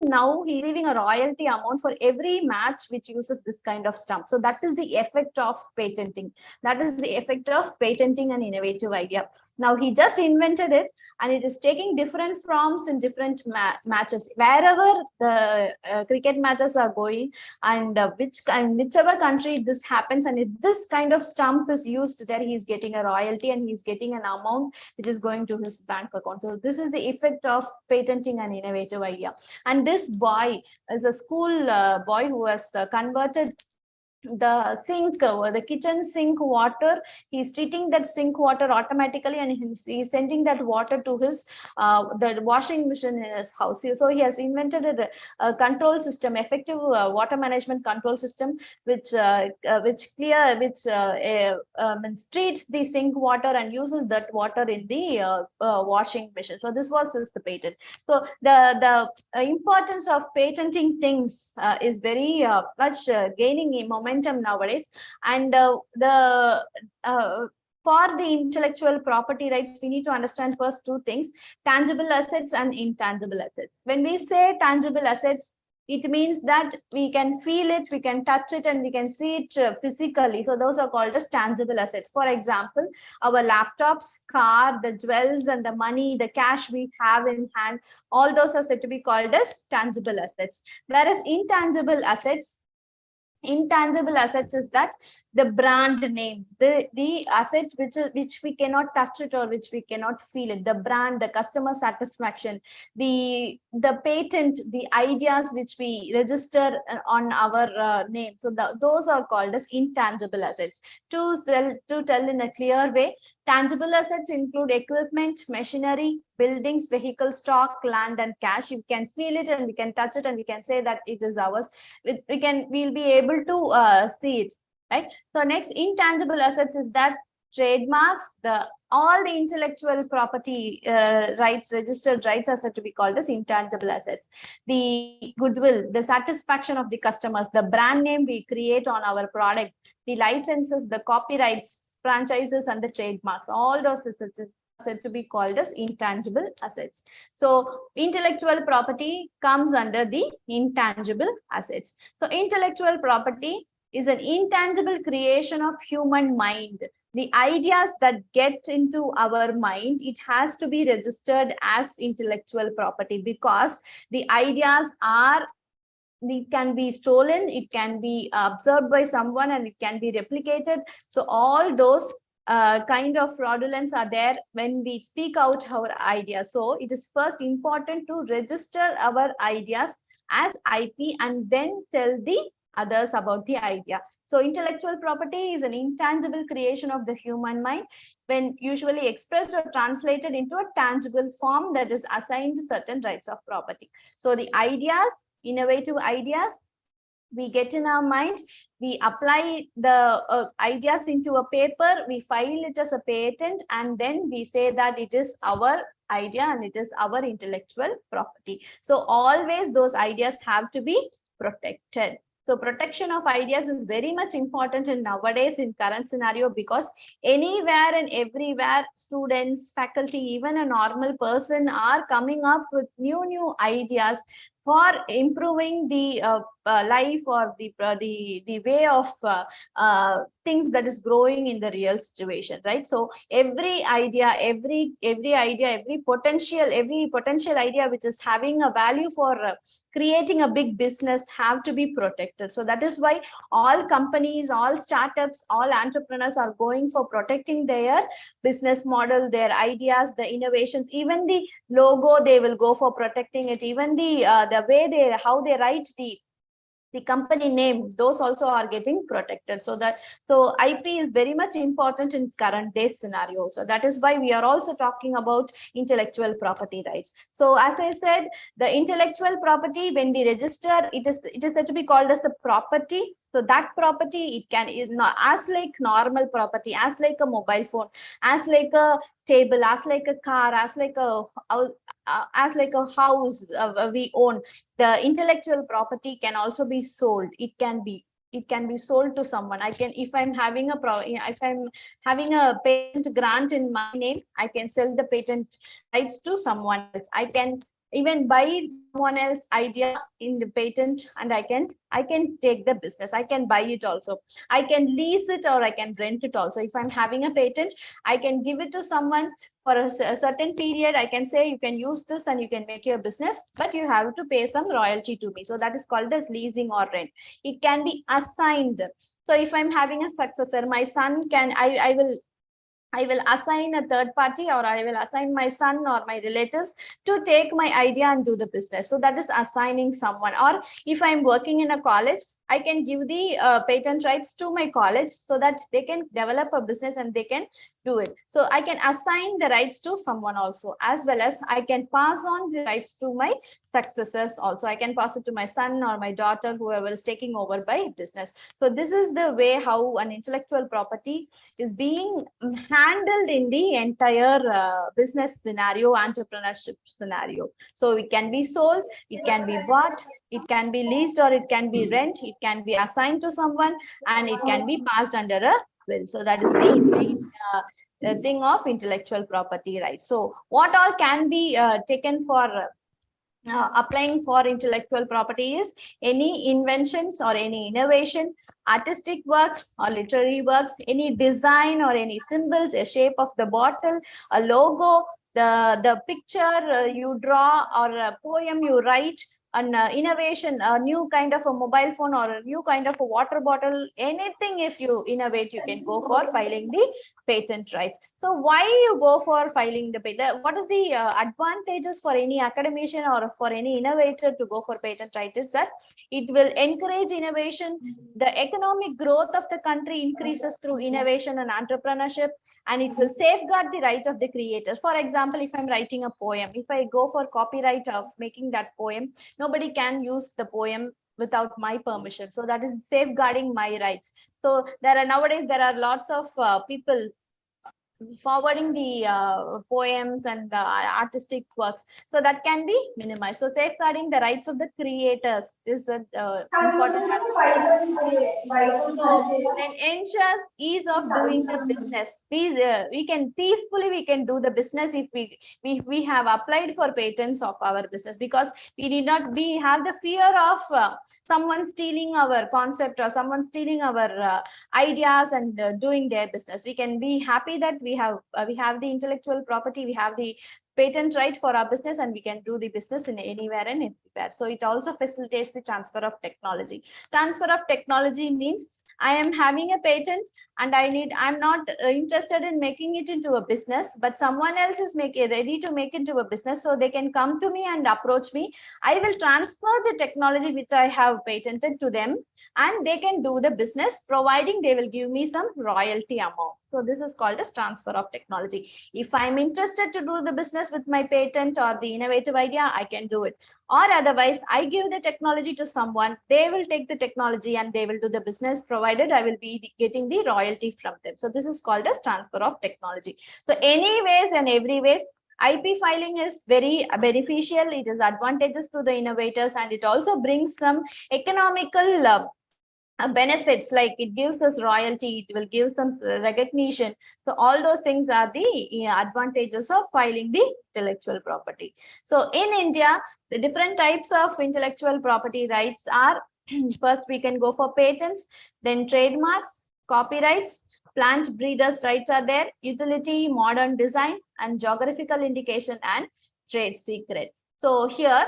[SPEAKER 1] now he's receiving a royalty amount for every match which uses this kind of stump. So that is the effect of patenting. That is the effect of patenting an innovative idea. Now he just invented it, and it is taking different forms in different matches. Wherever the cricket matches are going, and whichever country this happens, and if this kind of stump is used there, he's getting a royalty and he's getting an amount which is going to his bank account. So this is the effect of patenting an innovative idea. And this boy is a school boy who has converted the sink or the kitchen sink water. He's treating that sink water automatically, and he's sending that water to his the washing machine in his house. So he has invented a control system, effective water management control system, which treats the sink water and uses that water in the washing machine. So this was his patent. So the importance of patenting things is very much gaining momentum nowadays. And for the intellectual property rights, we need to understand first two things: tangible assets and intangible assets. When we say tangible assets, it means that we can feel it, we can touch it, and we can see it physically. So those are called as tangible assets. For example, our laptops, car, the jewels, and the money, the cash we have in hand, all those are said to be called as tangible assets. Whereas intangible assets is that the brand name, the assets which we cannot touch it or which we cannot feel it, the brand, the customer satisfaction, the patent, the ideas which we register on our name. So those are called as intangible assets. To tell in a clear way, tangible assets include equipment, machinery, buildings, vehicle stock, land, and cash. You can feel it and we can touch it and we can say that it is ours. We'll be able to see it, right? So next, intangible assets is that trademarks, all the intellectual property rights, registered rights, are said to be called as intangible assets. The goodwill, the satisfaction of the customers, the brand name we create on our product, the licenses, the copyrights, franchises, and the trademarks, all those assets said to be called as intangible assets. So intellectual property comes under the intangible assets. So intellectual property is an intangible creation of human mind. The ideas that get into our mind, it has to be registered as intellectual property, because the ideas are, it can be stolen, it can be observed by someone, and it can be replicated. So all those kind of fraudulence are there when we speak out our ideas. So it is first important to register our ideas as IP and then tell the others about the idea. So intellectual property is an intangible creation of the human mind, when usually expressed or translated into a tangible form that is assigned certain rights of property. So the ideas, innovative ideas, we get in our mind, we apply the ideas into a paper, we file it as a patent, and then we say that it is our idea and it is our intellectual property. So always those ideas have to be protected. So protection of ideas is very much important in nowadays in current scenario, because anywhere and everywhere, students, faculty, even a normal person are coming up with new ideas for improving the life or the way of things that is growing in the real situation, right? So every idea, every potential idea which is having a value for creating a big business have to be protected. So that is why all companies, all startups, all entrepreneurs are going for protecting their business model, their ideas, the innovations, even the logo, they will go for protecting it, even the way how they write the company name, those also are getting protected. So IP is very much important in current day scenario. So that is why we are also talking about intellectual property rights. So as I said, the intellectual property, when we register, it is said to be called as a property. So that property, is not as like normal property, as like a mobile phone, as like a table, as like a car, as like a house we own. The intellectual property can also be sold. It can be sold to someone. If I'm having a patent grant in my name, I can sell the patent rights to someone else. I can even buy someone else's idea in the patent, and I can take the business. I can buy it also. I can lease it, or I can rent it also. If I'm having a patent, I can give it to someone for a certain period. I can say, you can use this and you can make your business, but you have to pay some royalty to me. So that is called as leasing or rent. It can be assigned. So if I'm having a successor, my son can, I will assign a third party, or I will assign my son or my relatives to take my idea and do the business. So that is assigning someone. Or if I'm working in a college, I can give the patent rights to my college so that they can develop a business and they can do it. So I can assign the rights to someone also, as well as I can pass on the rights to my successors also. I can pass it to my son or my daughter, whoever is taking over by business. So this is the way how an intellectual property is being handled in the entire business scenario, entrepreneurship scenario. So it can be sold, it can be bought, it can be leased, or it can be rent, it can be assigned to someone, and it can be passed under a will. So that is the main thing of intellectual property rights. So what all can be taken for applying for intellectual property is any inventions or any innovation, artistic works or literary works, any design or any symbols, a shape of the bottle, a logo, the picture you draw, or a poem you write, an innovation, a new kind of a mobile phone or a new kind of a water bottle, anything. If you innovate, you can go for filing the patent rights. So why you go for filing the patent? What is the advantages for any academician or for any innovator to go for patent rights? Is that it will encourage innovation. The economic growth of the country increases through innovation and entrepreneurship, and it will safeguard the right of the creators. For example, if I'm writing a poem, if I go for copyright of making that poem, nobody can use the poem without my permission. So that is safeguarding my rights. So nowadays there are lots of people forwarding the poems and artistic works, so that can be minimized. So safeguarding the rights of the creators is an important aspect. So then ensures ease of doing the business. We can peacefully, we can do the business if we have applied for patents of our business, because we have the fear of someone stealing our concept or someone stealing our ideas and doing their business. We can be happy that we have the intellectual property, we have the patent right for our business, and we can do the business in anywhere and everywhere. So it also facilitates the transfer of technology. Transfer of technology means I am having a patent and I'm not interested in making it into a business, but someone else is ready to make it into a business. So they can come to me and approach me. I will transfer the technology which I have patented to them, and they can do the business, providing they will give me some royalty amount. So this is called as transfer of technology. If I'm interested to do the business with my patent or the innovative idea, I can do it. Or otherwise, I give the technology to someone, they will take the technology and they will do the business, provided I will be getting the royalty from them. So this is called as transfer of technology. So anyways and every ways, IP filing is very beneficial. It is advantageous to the innovators, and it also brings some economical benefits, like it gives us royalty, it will give some recognition. So all those things are the advantages of filing the intellectual property. So in India, the different types of intellectual property rights are first we can go for patents, then trademarks, copyrights, plant breeders rights are there, utility, modern design, and geographical indication and trade secret. So here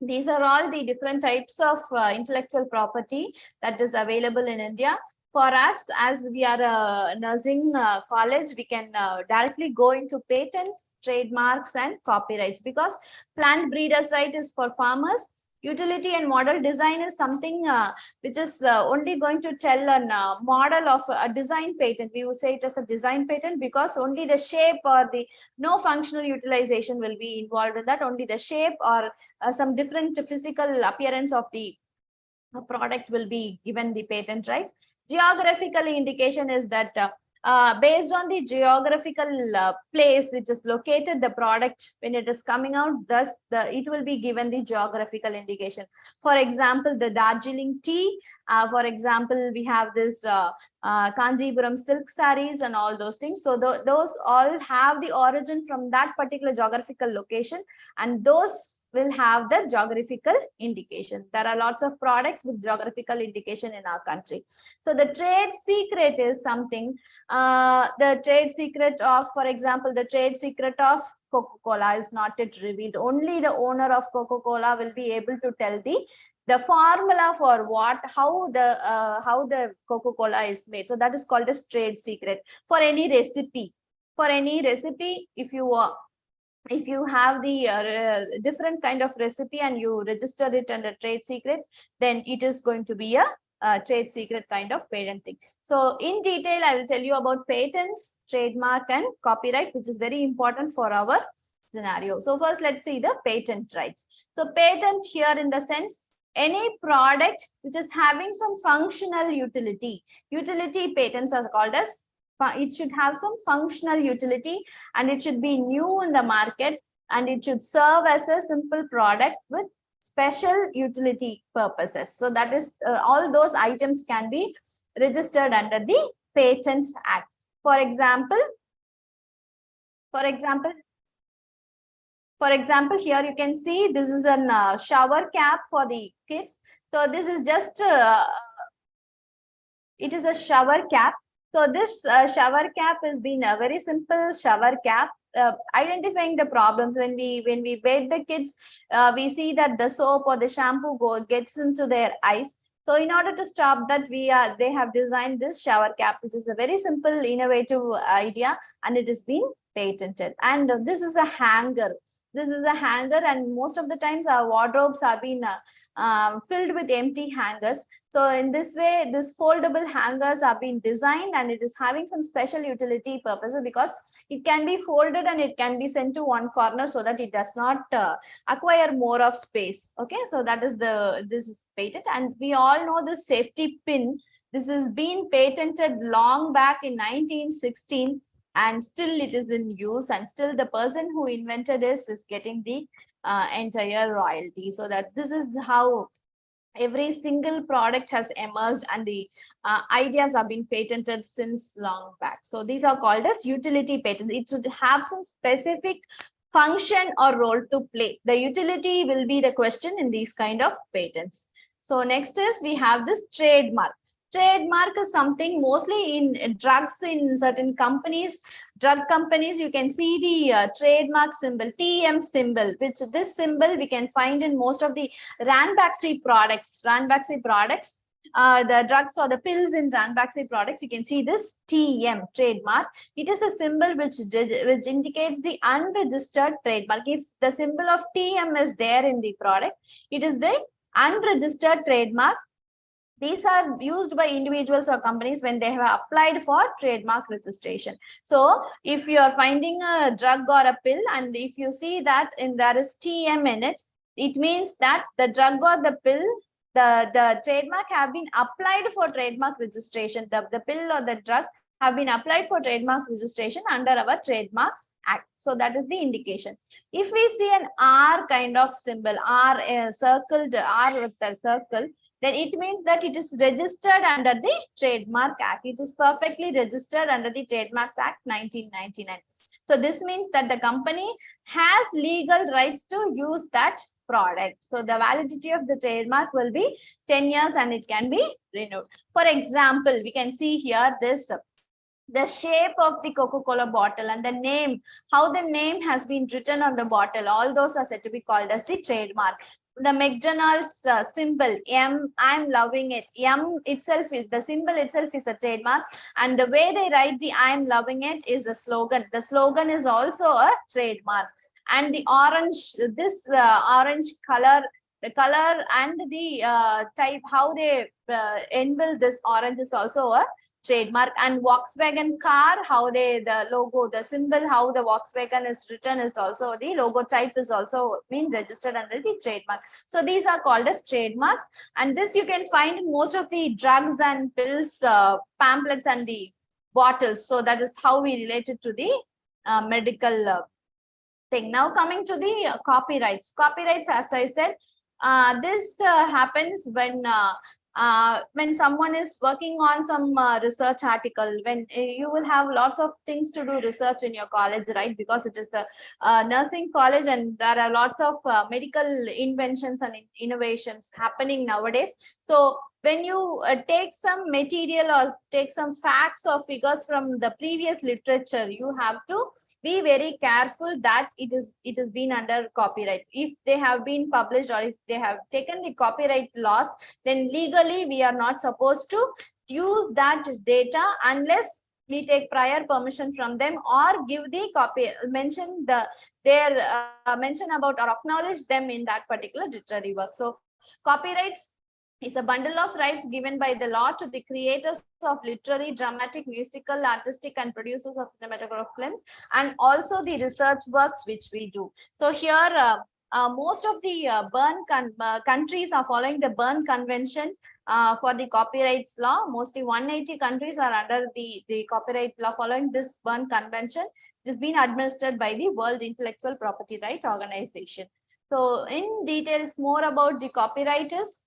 [SPEAKER 1] these are all the different types of intellectual property that is available in India. For us, as we are a nursing college, we can directly go into patents, trademarks, and copyrights, because plant breeders right is for farmers. Utility and model design is something which is only going to tell a model of a design patent. We would say it as a design patent, because only the shape or the no functional utilization will be involved in that. Only the shape or some different physical appearance of the product will be given the patent rights. Geographical indication is that based on the geographical place it is located, the product when it is coming out, thus it will be given the geographical indication. For example, the Darjeeling tea, for example, we have this Kanjipuram silk sarees and all those things. So those all have the origin from that particular geographical location, and those will have the geographical indication. There are lots of products with geographical indication in our country. So the trade secret is something, the trade secret of, for example, the trade secret of Coca-Cola is not yet revealed. Only the owner of Coca-Cola will be able to tell the formula for how the Coca-Cola is made. So that is called as trade secret. For any recipe, if you have the different kind of recipe and you register it under trade secret, then it is going to be a trade secret kind of patent thing. So in detail, I will tell you about patents, trademark, and copyright, which is very important for our scenario. So first, let's see the patent rights. So patent here in the sense, any product which is having some functional utility. Utility patents are called as, it should have some functional utility and it should be new in the market and it should serve as a simple product with special utility purposes. So that is all those items can be registered under the Patents Act. For example, here you can see this is a shower cap for the kids. So this is just, it is a shower cap. So this shower cap has been a very simple shower cap, identifying the problems. When we bathe the kids, we see that the soap or the shampoo gets into their eyes. So in order to stop that, they have designed this shower cap, which is a very simple, innovative idea, and it has been patented. And this is a hanger. And most of the times our wardrobes have been filled with empty hangers. So in this way, this foldable hangers have been designed and it is having some special utility purposes because it can be folded and it can be sent to one corner so that it does not acquire more of space. Okay, so that is this is patent. And we all know the safety pin. This has been patented long back in 1916. And still it is in use, and still the person who invented this is getting the entire royalty. So that this is how every single product has emerged and the ideas have been patented since long back. So these are called as utility patents. It should have some specific function or role to play. The utility will be the question in these kind of patents. So next is we have this trademark. Trademark is something mostly in drugs, in certain companies, drug companies, you can see the trademark symbol, TM symbol, which this symbol we can find in most of the Ranbaxy products. The drugs or the pills in Ranbaxy products, you can see this TM trademark. It is a symbol which indicates the unregistered trademark. If the symbol of TM is there in the product, it is the unregistered trademark. These are used by individuals or companies when they have applied for trademark registration. So if you are finding a drug or a pill and if you see that there is TM in it, it means that the drug or the pill, the trademark have been applied for trademark registration. The pill or the drug have been applied for trademark registration under our Trademarks Act. So that is the indication. If we see an R kind of symbol, R circled, R with a circle, then it means that it is registered under the Trademark Act. It is perfectly registered under the Trademarks Act 1999. So this means that the company has legal rights to use that product. So the validity of the trademark will be 10 years and it can be renewed. For example, we can see here this, the shape of the Coca-Cola bottle and the name, how the name has been written on the bottle, all those are said to be called as the trademark. The McDonald's symbol, M, I'm loving it. M itself is, the symbol itself is a trademark. And the way they write the I'm loving it is the slogan. The slogan is also a trademark. And the orange, this orange color, the color and the type, how they envelope this orange is also a trademark. And Volkswagen car, how they, the logo, the symbol, how the Volkswagen is written is also, the logo type is also been registered under the trademark. So these are called as trademarks. And this you can find in most of the drugs and pills, pamphlets and the bottles. So that is how we relate it to the medical thing. Now coming to the copyrights. Copyrights, as I said, this happens when when someone is working on some research article, when you will have lots of things to do research in your college, right? Because it is the nursing college, and there are lots of medical inventions and innovations happening nowadays. So when you take some material or take some facts or figures from the previous literature, you have to be very careful that it has been under copyright. If they have been published or if they have taken the copyright laws, then legally we are not supposed to use that data unless we take prior permission from them or give the copy, mention mention about or acknowledge them in that particular literary work. So copyrights is a bundle of rights given by the law to the creators of literary, dramatic, musical, artistic, and producers of cinematograph films, and also the research works which we do. So here, most of the countries are following the Berne Convention for the copyrights law. Mostly 180 countries are under the copyright law following this Berne Convention, which has been administered by the World Intellectual Property Right Organization. So in details more about the copyright is,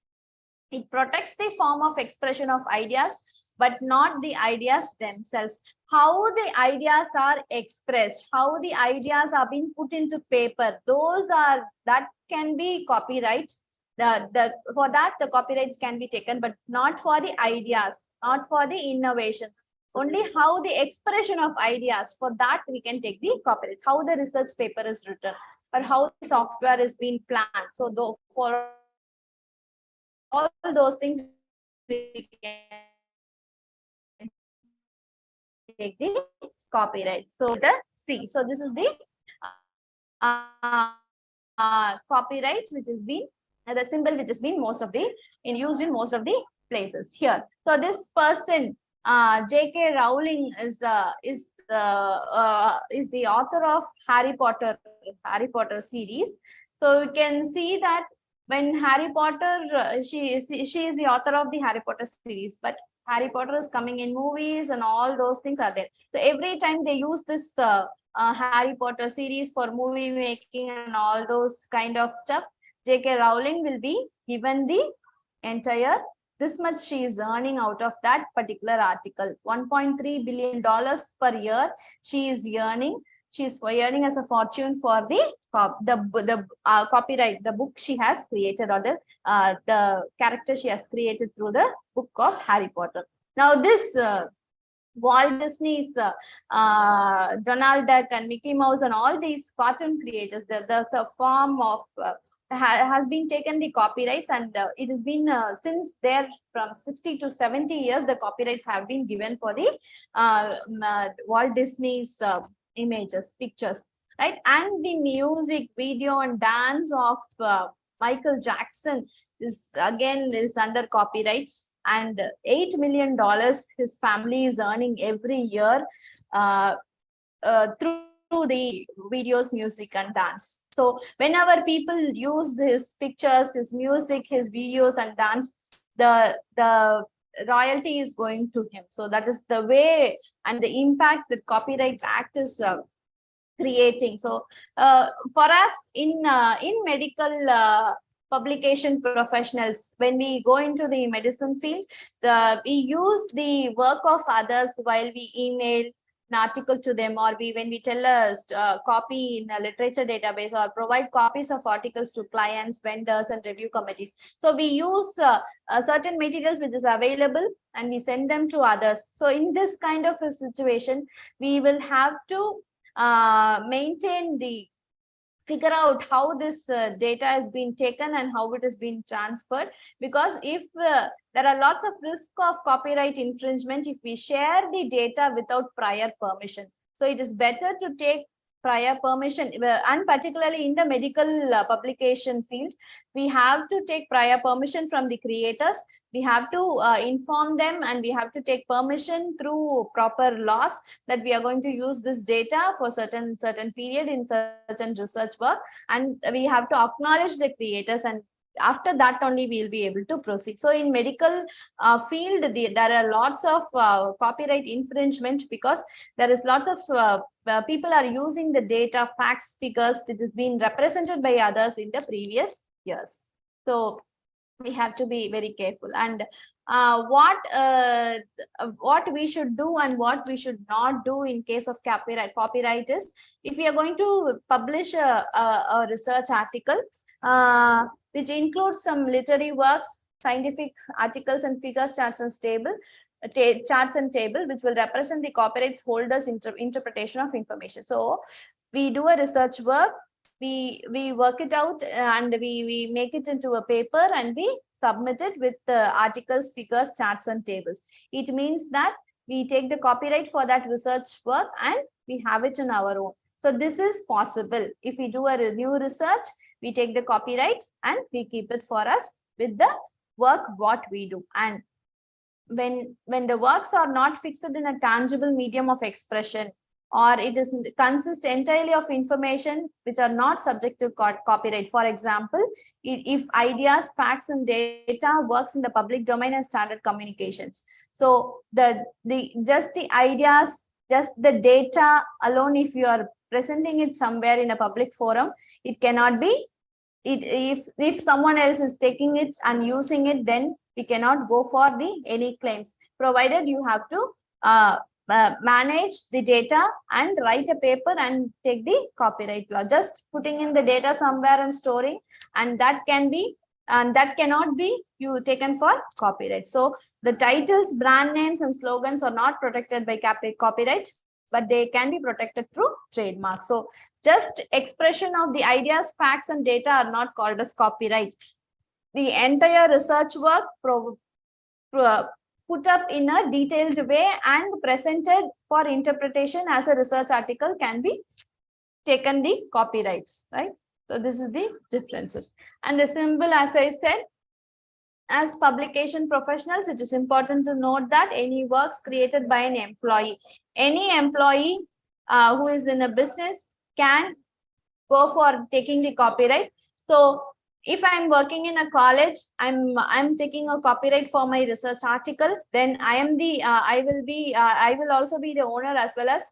[SPEAKER 1] it protects the form of expression of ideas, but not the ideas themselves. How the ideas are expressed, how the ideas are being put into paper, that can be copyright. For that, the copyrights can be taken, but not for the ideas, not for the innovations. Only how the expression of ideas, for that we can take the copyrights. How the research paper is written, or how the software is being planned. So though for all those things we can take the copyright. So the C. So this is the copyright which has been the symbol which has been used in most of the places here. So this person, J.K. Rowling, is the author of Harry Potter series. So you can see that when Harry Potter, she is the author of the Harry Potter series, but Harry Potter is coming in movies and all those things are there. So every time they use this Harry Potter series for movie making and all those kind of stuff, J.K. Rowling will be given the entire, this much she is earning out of that particular article. $1.3 billion per year she is earning. She is earning as a fortune for the copyright, the book she has created, or the character she has created through the book of Harry Potter. Now this Walt Disney's Donald Duck and Mickey Mouse and all these cartoon creators, the form of has been taken the copyrights, and it has been since there from 60 to 70 years the copyrights have been given for the Walt Disney's images, pictures, right? And the music, video, and dance of Michael Jackson is under copyrights, and $8 million his family is earning every year through the videos, music, and dance. So whenever people use his pictures, his music, his videos, and dance, the royalty is going to him. So that is the way and the impact that Copyright Act is creating. So for us in medical publication professionals, when we go into the medicine field, we use the work of others while we email an article to them, or when we tell a copy in a literature database, or provide copies of articles to clients, vendors, and review committees. So we use certain materials which is available and we send them to others. So in this kind of a situation, we will have to figure out how this data has been taken and how it has been transferred, because if there are lots of risk of copyright infringement if we share the data without prior permission. So it is better to take prior permission, and particularly in the medical publication field, we have to take prior permission from the creators. We have to inform them, and we have to take permission through proper laws that we are going to use this data for certain period in certain research work, and we have to acknowledge the creators, and after that only we will be able to proceed. So in medical field, there are lots of copyright infringement, because there is lots of people are using the data, facts, figures which has been represented by others in the previous years. So we have to be very careful. And what we should do and what we should not do in case of copyright is, if we are going to publish a research article which includes some literary works, scientific articles and figures, charts and table which will represent the copyright holders interpretation of information. So we do a research work, we work it out, and we make it into a paper and we submit it with the articles, figures, charts and tables. It means that we take the copyright for that research work and we have it in our own. So this is possible. If we do a new research, we take the copyright and we keep it for us with the work what we do. And when the works are not fixed in a tangible medium of expression, or it consists entirely of information which are not subject to copyright. For example, if ideas, facts, and data works in the public domain and standard communications. So just the ideas, just the data alone, if you are presenting it somewhere in a public forum, it cannot be. If someone else is taking it and using it, then we cannot go for any claims, provided you have to manage the data and write a paper and take the copyright law. Just putting in the data somewhere and storing, and that cannot be taken for copyright. So the titles, brand names and slogans are not protected by copyright, but they can be protected through trademark. So just expression of the ideas, facts and data are not called as copyright. The entire research work put up in a detailed way and presented for interpretation as a research article can be taken the copyrights, right? So this is the differences. And the symbol, as I said, as publication professionals, it is important to note that any works created by an employee, any employee who is in a business can go for taking the copyright. So if I'm working in a college, I'm taking a copyright for my research article, then I will also be the owner, as well as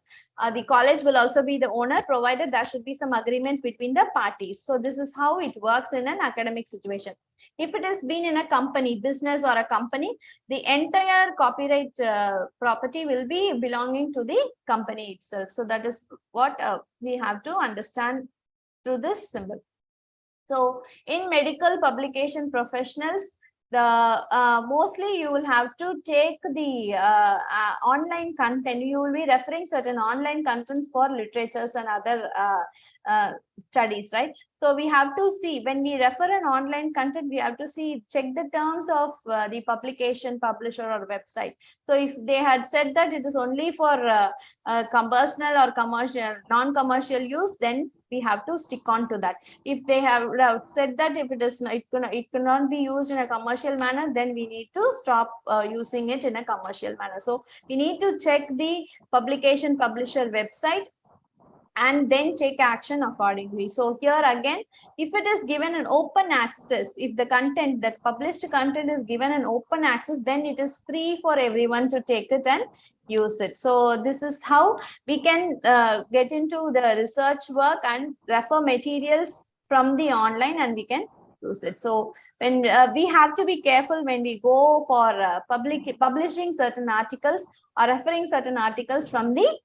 [SPEAKER 1] the college will also be the owner, provided there should be some agreement between the parties. So this is how it works in an academic situation. If it has been in a company, business or a company, the entire copyright property will be belonging to the company itself. So that is what we have to understand through this symbol. So in medical publication professionals, mostly you will have to take the online content. You will be referring certain online contents for literatures and other studies, right? So we have to see, when we refer an online content, we have to check the terms of the publication, publisher or website. So if they had said that it is only for personal or commercial, non-commercial use, then we have to stick on to that. If they have said that it cannot be used in a commercial manner, then we need to stop using it in a commercial manner. So we need to check the publication publisher website and then take action accordingly. So here again, if it is given an open access, if the content, that published content is given an open access, then it is free for everyone to take it and use it. So this is how we can get into the research work and refer materials from the online, and we can use it. So when we have to be careful when we go for publishing certain articles or referring certain articles from the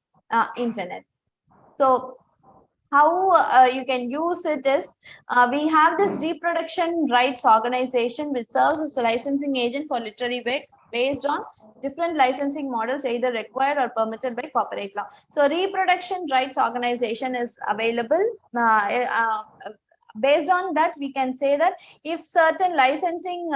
[SPEAKER 1] internet. So how you can use it is, we have this reproduction rights organization which serves as a licensing agent for literary works based on different licensing models either required or permitted by copyright law. So reproduction rights organization is available. Based on that, we can say that if certain licensing,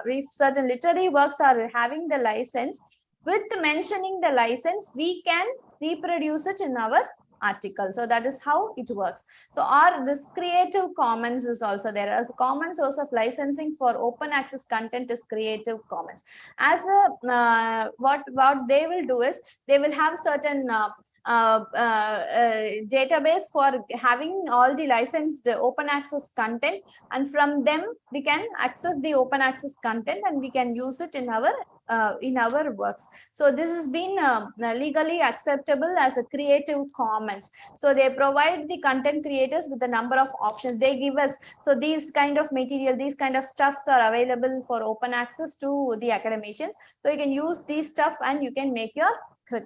[SPEAKER 1] if certain literary works are having the license, with mentioning the license, we can reproduce it in our article. So that is how it works. So this Creative Commons is also there as a common source of licensing for open access content is Creative Commons. As a what they will do is, they will have certain database for having all the licensed open access content, and from them we can access the open access content and we can use it in our works. So this has been legally acceptable as a Creative Commons. So they provide the content creators with a number of options they give us. So these kind of material, these kind of stuffs are available for open access to the academicians. So you can use these stuff and you can make your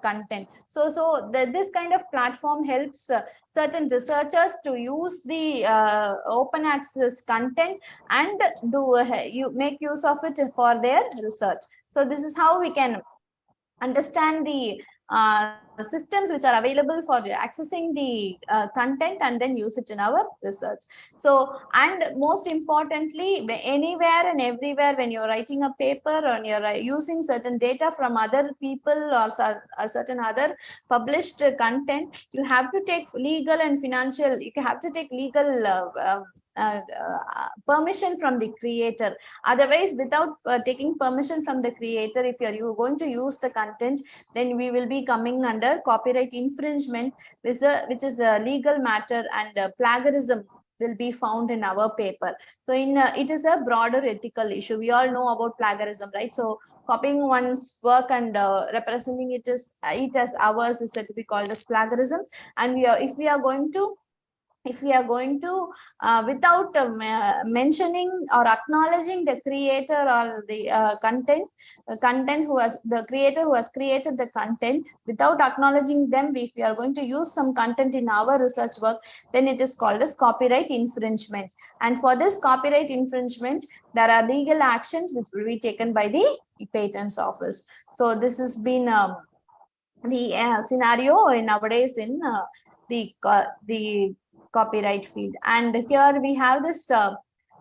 [SPEAKER 1] content. So this kind of platform helps certain researchers to use the open access content and you make use of it for their research. So this is how we can understand the systems which are available for accessing the content and then use it in our research. So, and most importantly, anywhere and everywhere when you're writing a paper or you're using certain data from other people or certain other published content, you have to take legal and financial, you have to take legal permission from the creator. Otherwise, without taking permission from the creator, if you're going to use the content, then we will be coming under copyright infringement, which is a legal matter, and plagiarism will be found in our paper. So it is a broader ethical issue. We all know about plagiarism, right? So copying one's work and representing it as ours is said to be called as plagiarism. And if we are going to without mentioning or acknowledging the creator or the content who has the creator who has created the content, without acknowledging them, if we are going to use some content in our research work, then it is called as copyright infringement. And for this copyright infringement, there are legal actions which will be taken by the patents office. So this has been the scenario nowadays in the copyright field. And here we have this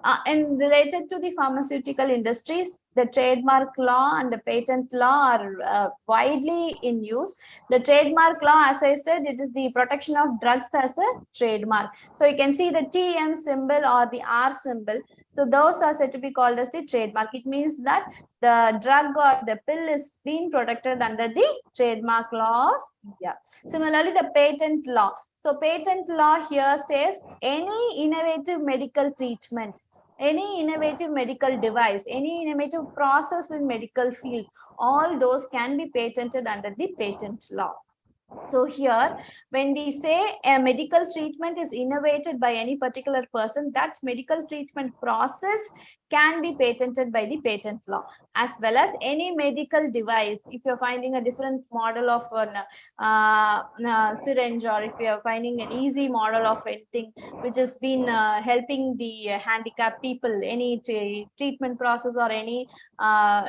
[SPEAKER 1] and related to the pharmaceutical industries, the trademark law and the patent law are widely in use. The trademark law, as I said, it is the protection of drugs as a trademark. So you can see the TM symbol or the R symbol. So those are said to be called as the trademark. It means that the drug or the pill is being protected under the trademark law of India. Similarly, the patent law. So patent law here says any innovative medical treatment, any innovative medical device, any innovative process in medical field, all those can be patented under the patent law. So here, when we say a medical treatment is innovated by any particular person, that medical treatment process can be patented by the patent law, as well as any medical device. If you're finding a different model of a syringe, or if you're finding an easy model of anything which has been helping the handicapped people, any treatment process or any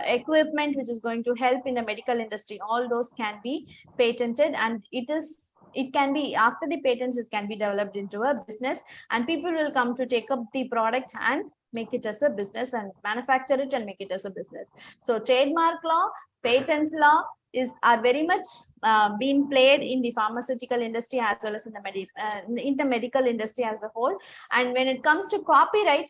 [SPEAKER 1] equipment which is going to help in the medical industry, all those can be patented, and it can be, after the patents, it can be developed into a business, and people will come to take up the product and make it as a business and manufacture it and make it as a business. So trademark law, patent law are very much being played in the pharmaceutical industry as well as in the medical industry as a whole. And when it comes to copyright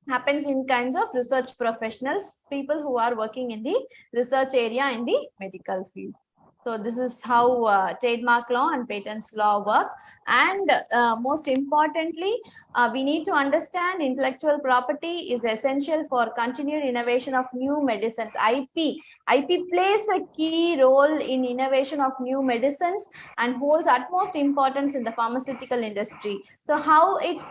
[SPEAKER 1] happens in kinds of research professionals, people who are working in the research area in the medical field. So this is how trademark law and patents law work. And most importantly, we need to understand intellectual property is essential for continued innovation of new medicines. IP plays a key role in innovation of new medicines and holds utmost importance in the pharmaceutical industry. So how it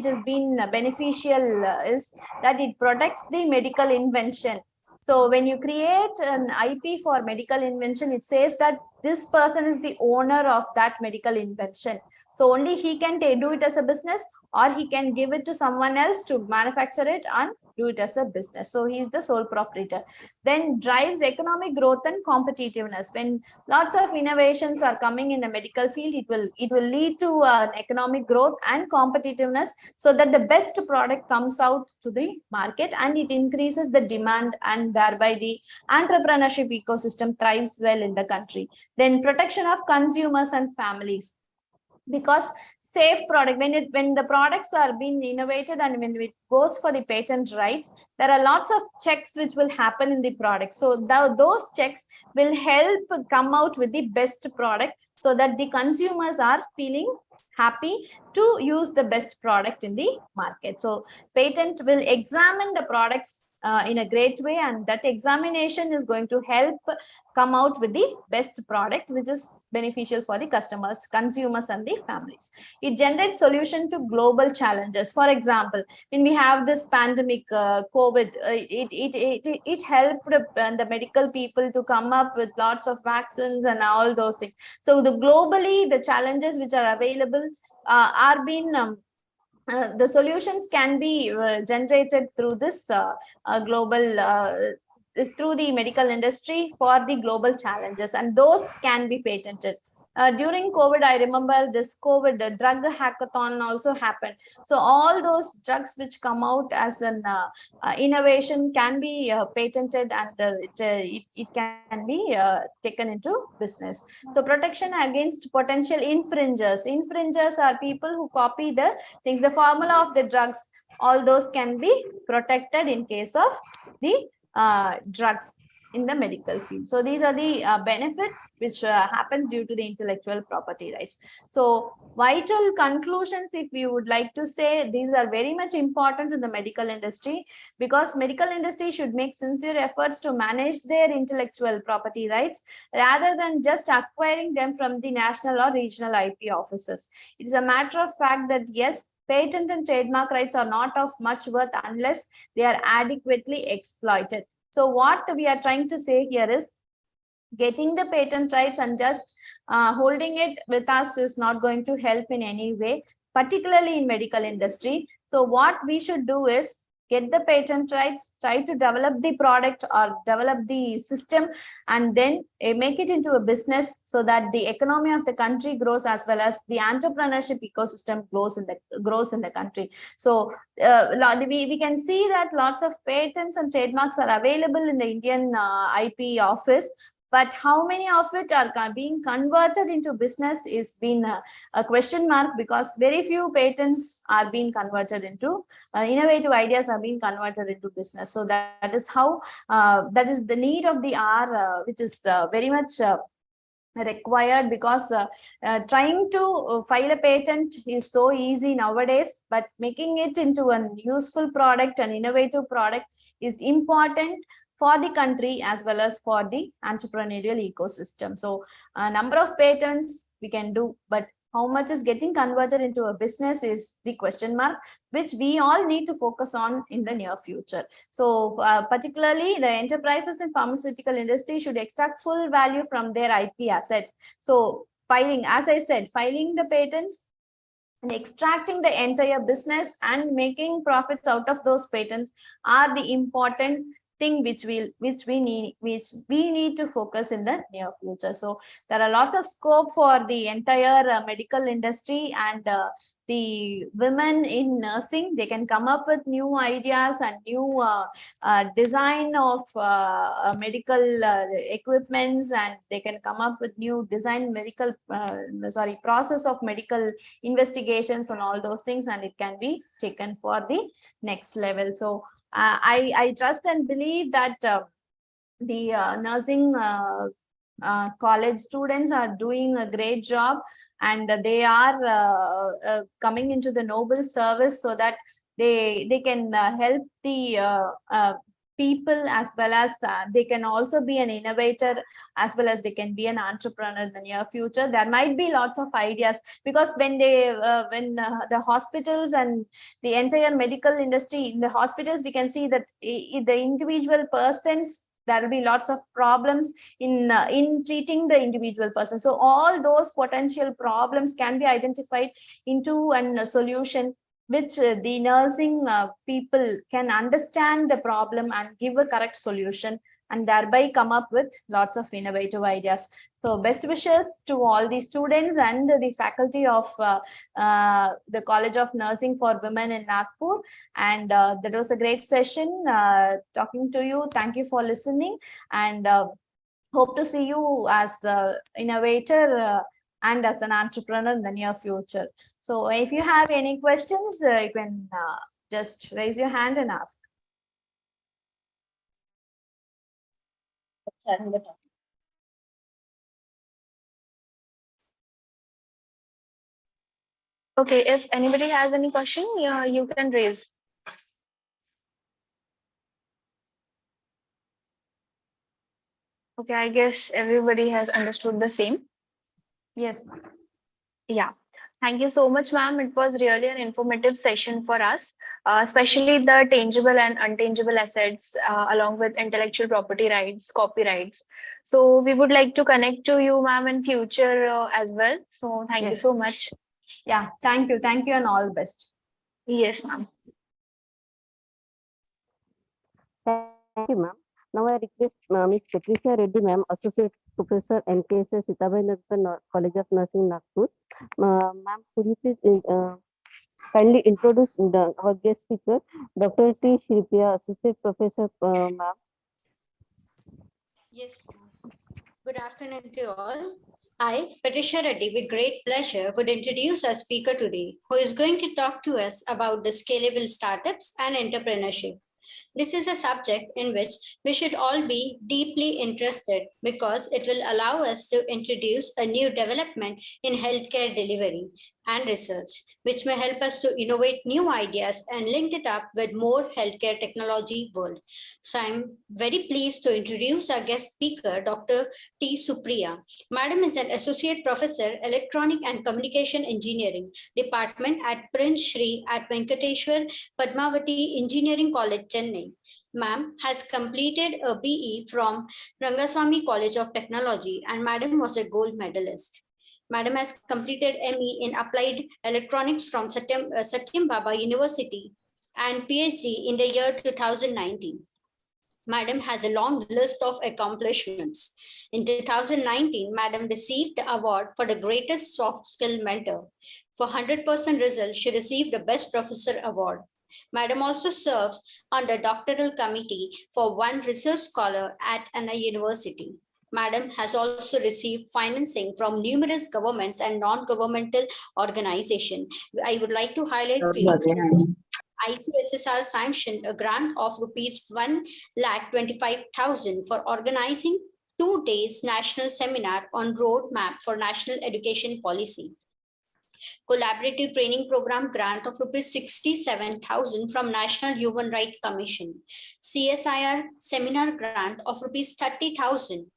[SPEAKER 1] has been beneficial is that it protects the medical invention. So when you create an IP for medical invention, it says that this person is the owner of that medical invention. So only he can do it as a business, or he can give it to someone else to manufacture it and do it as a business. So he is the sole proprietor. Then drives economic growth and competitiveness. When lots of innovations are coming in the medical field, it will lead to economic growth and competitiveness, so that the best product comes out to the market and it increases the demand, and thereby the entrepreneurship ecosystem thrives well in the country. Then protection of consumers and families. because safe product, when the products are being innovated and when it goes for the patent rights, there are lots of checks which will happen in the product. So those checks will help come out with the best product, so that the consumers are feeling happy to use the best product in the market. So patent will examine the products in a great way, and that examination is going to help come out with the best product which is beneficial for the customers, consumers, and the families. It generates solution to global challenges. For example, when we have this pandemic, COVID, it helped the medical people to come up with lots of vaccines and all those things. So globally, the challenges which are available are being the solutions can be generated through this global through the medical industry for the global challenges, and those can be patented. During COVID, I remember this COVID drug hackathon also happened. So all those drugs which come out as an innovation can be patented, and it can be taken into business. So protection against potential infringers. Infringers are people who copy the things, the formula of the drugs. All those can be protected in case of the drugs in the medical field. So these are the benefits which happen due to the intellectual property rights. So vital conclusions, if we would like to say, these are very much important in the medical industry, because medical industry should make sincere efforts to manage their intellectual property rights rather than just acquiring them from the national or regional IP offices. It is a matter of fact that yes, patent and trademark rights are not of much worth unless they are adequately exploited. So what we are trying to say here is, getting the patent rights and just holding it with us is not going to help in any way, particularly in medical industry. So what we should do is get the patent rights, try to develop the product or develop the system, and then make it into a business, so that the economy of the country grows, as well as the entrepreneurship ecosystem grows in the country. So we can see that lots of patents and trademarks are available in the Indian IP office, but how many of it are being converted into business is been a question mark, because very few patents are being converted into innovative ideas are being converted into business. So that is how that is the need of the hour, which is very much required, because trying to file a patent is so easy nowadays, but making it into a useful product, an innovative product, is important for the country as well as for the entrepreneurial ecosystem. So a number of patents we can do, but how much is getting converted into a business is the question mark, which we all need to focus on in the near future. So particularly the enterprises in pharmaceutical industry should extract full value from their IP assets. So filing, as I said, filing the patents and extracting the entire business and making profits out of those patents are the important thing which we need to focus in the near future. So there are lots of scope for the entire medical industry, and the women in nursing, they can come up with new ideas and new design of medical equipments, and they can come up with new design medical process of medical investigations and all those things, and it can be taken for the next level. So I trust and believe that the nursing college students are doing a great job, and they are coming into the noble service, so that they can help the people, as well as they can also be an innovator, as well as they can be an entrepreneur in the near future. There might be lots of ideas, because when the hospitals and the entire medical industry, in the hospitals, we can see that the individual persons, there will be lots of problems in treating the individual person. So all those potential problems can be identified into a solution, which the nursing people can understand the problem and give a correct solution, and thereby come up with lots of innovative ideas. So best wishes to all the students and the faculty of the College of Nursing for Women in Nagpur. And that was a great session talking to you. Thank you for listening, and hope to see you as innovator and as an entrepreneur in the near future. So if you have any questions, you can just raise your hand and ask.
[SPEAKER 5] Okay, if anybody has any question, yeah, you can raise. Okay, I guess everybody has understood the same.
[SPEAKER 1] Yes.
[SPEAKER 5] Yeah. Thank you so much, ma'am. It was really an informative session for us, especially the tangible and untangible assets, along with intellectual property rights, copyrights. So we would like to connect to you, ma'am, in future as well. So thank you
[SPEAKER 1] Yes.
[SPEAKER 5] so much.
[SPEAKER 1] Yeah. Thank you. Thank you and all the best.
[SPEAKER 5] Yes, ma'am.
[SPEAKER 3] Thank you, ma'am. Now I request Ms. Patricia Reddy, ma'am, Associate Professor, NKSS, Sitabai Nagar College of Nursing, Nagpur. Ma'am, could you please kindly introduce our guest speaker, Dr. T. Shripriya, Associate Professor, ma'am.
[SPEAKER 6] Yes, ma'am. Good afternoon to all. I, Patricia Reddy, with great pleasure would introduce our speaker today, who is going to talk to us about the scalable startups and entrepreneurship. This is a subject in which we should all be deeply interested because it will allow us to introduce a new development in healthcare delivery and research, which may help us to innovate new ideas and link it up with more healthcare technology world. So I'm very pleased to introduce our guest speaker, Dr. T. Supriya. Madam is an associate professor, electronic and communication engineering department at Prince Shri at Venkateshwar Padmavati Engineering College, Chennai. Ma'am has completed a BE from Rangaswamy College of Technology and Madam was a gold medalist. Madam has completed ME in Applied Electronics from Satyam Baba University and PhD in the year 2019. Madam has a long list of accomplishments. In 2019, Madam received the award for the greatest soft skill mentor. For 100% results, she received the Best Professor Award. Madam also serves on the doctoral committee for one research scholar at an university. Madam has also received financing from numerous governments and non-governmental organizations. I would like to highlight few. ICSSR sanctioned a grant of rupees 1,25,000 for organizing 2 days national seminar on roadmap for national education policy. Collaborative training program grant of rupees 67,000 from National Human Rights Commission. CSIR seminar grant of rupees 30,000.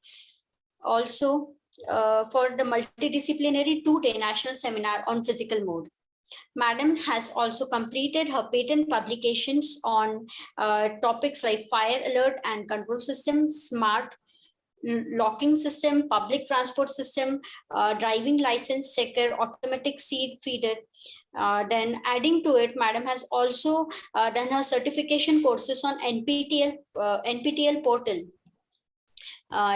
[SPEAKER 6] Also for the multidisciplinary 2-day national seminar on physical mode. Madam has also completed her patent publications on topics like fire alert and control system, smart locking system, public transport system, driving license checker, automatic seed feeder. Then adding to it, Madam has also done her certification courses on NPTEL portal.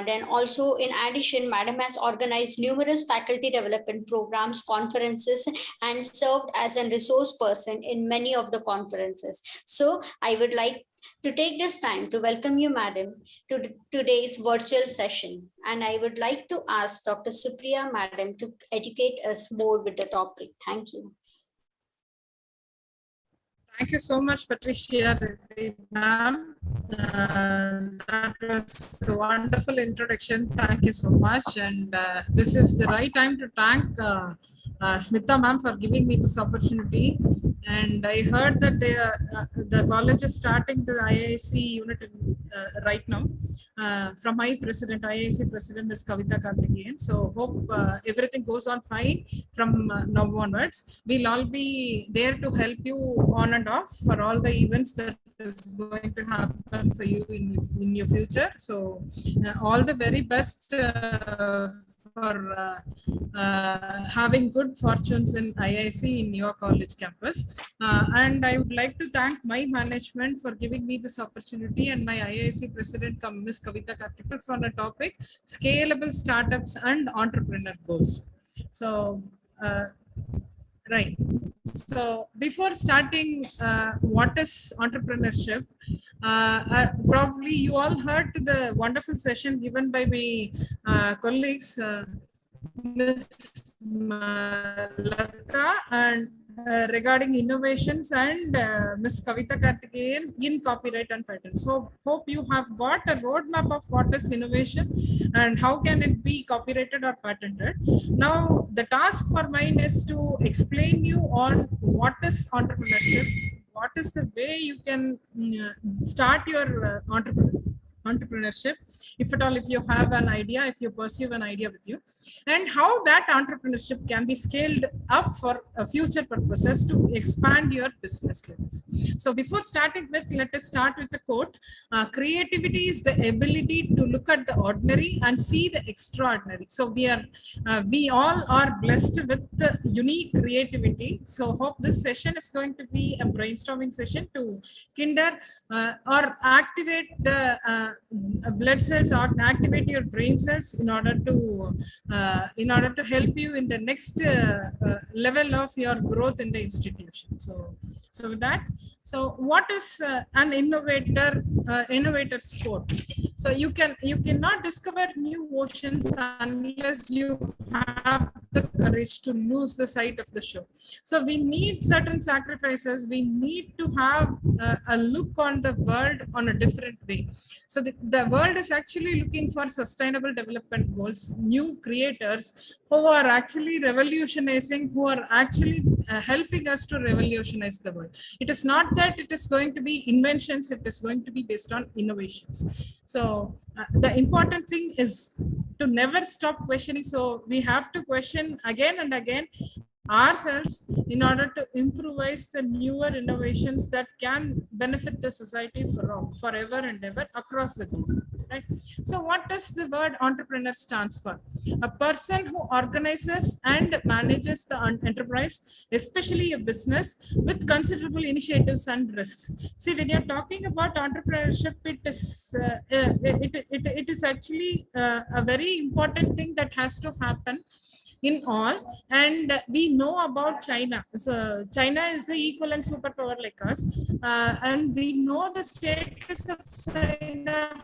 [SPEAKER 6] Then also in addition, Madam has organized numerous faculty development programs, conferences, and served as a resource person in many of the conferences. So I would like to take this time to welcome you, Madam, to today's virtual session. And I would like to ask Dr. Supriya, Madam, to educate us more with the topic. Thank you.
[SPEAKER 7] Thank you so much, Patricia, ma'am. That was a wonderful introduction. Thank you so much. And this is the right time to thank Smita ma'am for giving me this opportunity. And I heard that the college is starting the IIC unit right now. From my president, IIC president is Kavita Karthikeyan. So hope everything goes on fine from now onwards. We'll all be there to help you on and off for all the events that is going to happen for you in your future. So all the very best for having good fortunes in IIC in your college campus. And I would like to thank my management for giving me this opportunity and my IIC president, Ms. Kavita Karthikeyan, for the topic, scalable startups and entrepreneur goals. So, right. So before starting, what is entrepreneurship? Probably you all heard the wonderful session given by my colleagues, Ms. Lata and regarding innovations, and Ms. Kavita Karthikeyan in copyright and patents. So hope you have got a roadmap of what is innovation and how can it be copyrighted or patented. Now the task for mine is to explain you on what is entrepreneurship, what is the way you can start your entrepreneurship, if at all, if you have an idea, if you pursue an idea with you, and how that entrepreneurship can be scaled up for future purposes to expand your business limits. So before starting with, let us start with the quote. Creativity is the ability to look at the ordinary and see the extraordinary. So we all are blessed with the unique creativity. So hope this session is going to be a brainstorming session to kinder or activate the blood cells or activate your brain cells in order to help you in the next level of your growth in the institution. So with that, so what is an innovator's quote? So you cannot discover new oceans unless you have the courage to lose the sight of the shore. So we need certain sacrifices. We need to have a look on the world on a different way. So the world is actually looking for sustainable development goals, new creators who are actually revolutionizing, who are actually helping us to revolutionize the world. It is not that it is going to be inventions, it is going to be based on innovations. So the important thing is to never stop questioning. So we have to question again and again ourselves in order to improvise the newer innovations that can benefit the society forever and ever across the globe, right? So what does the word entrepreneur stands for? A person who organizes and manages the enterprise, especially a business, with considerable initiatives and risks. See, when you're talking about entrepreneurship, it is actually a very important thing that has to happen in all. And we know about China. So China is the equivalent superpower like us, and we know the status of China,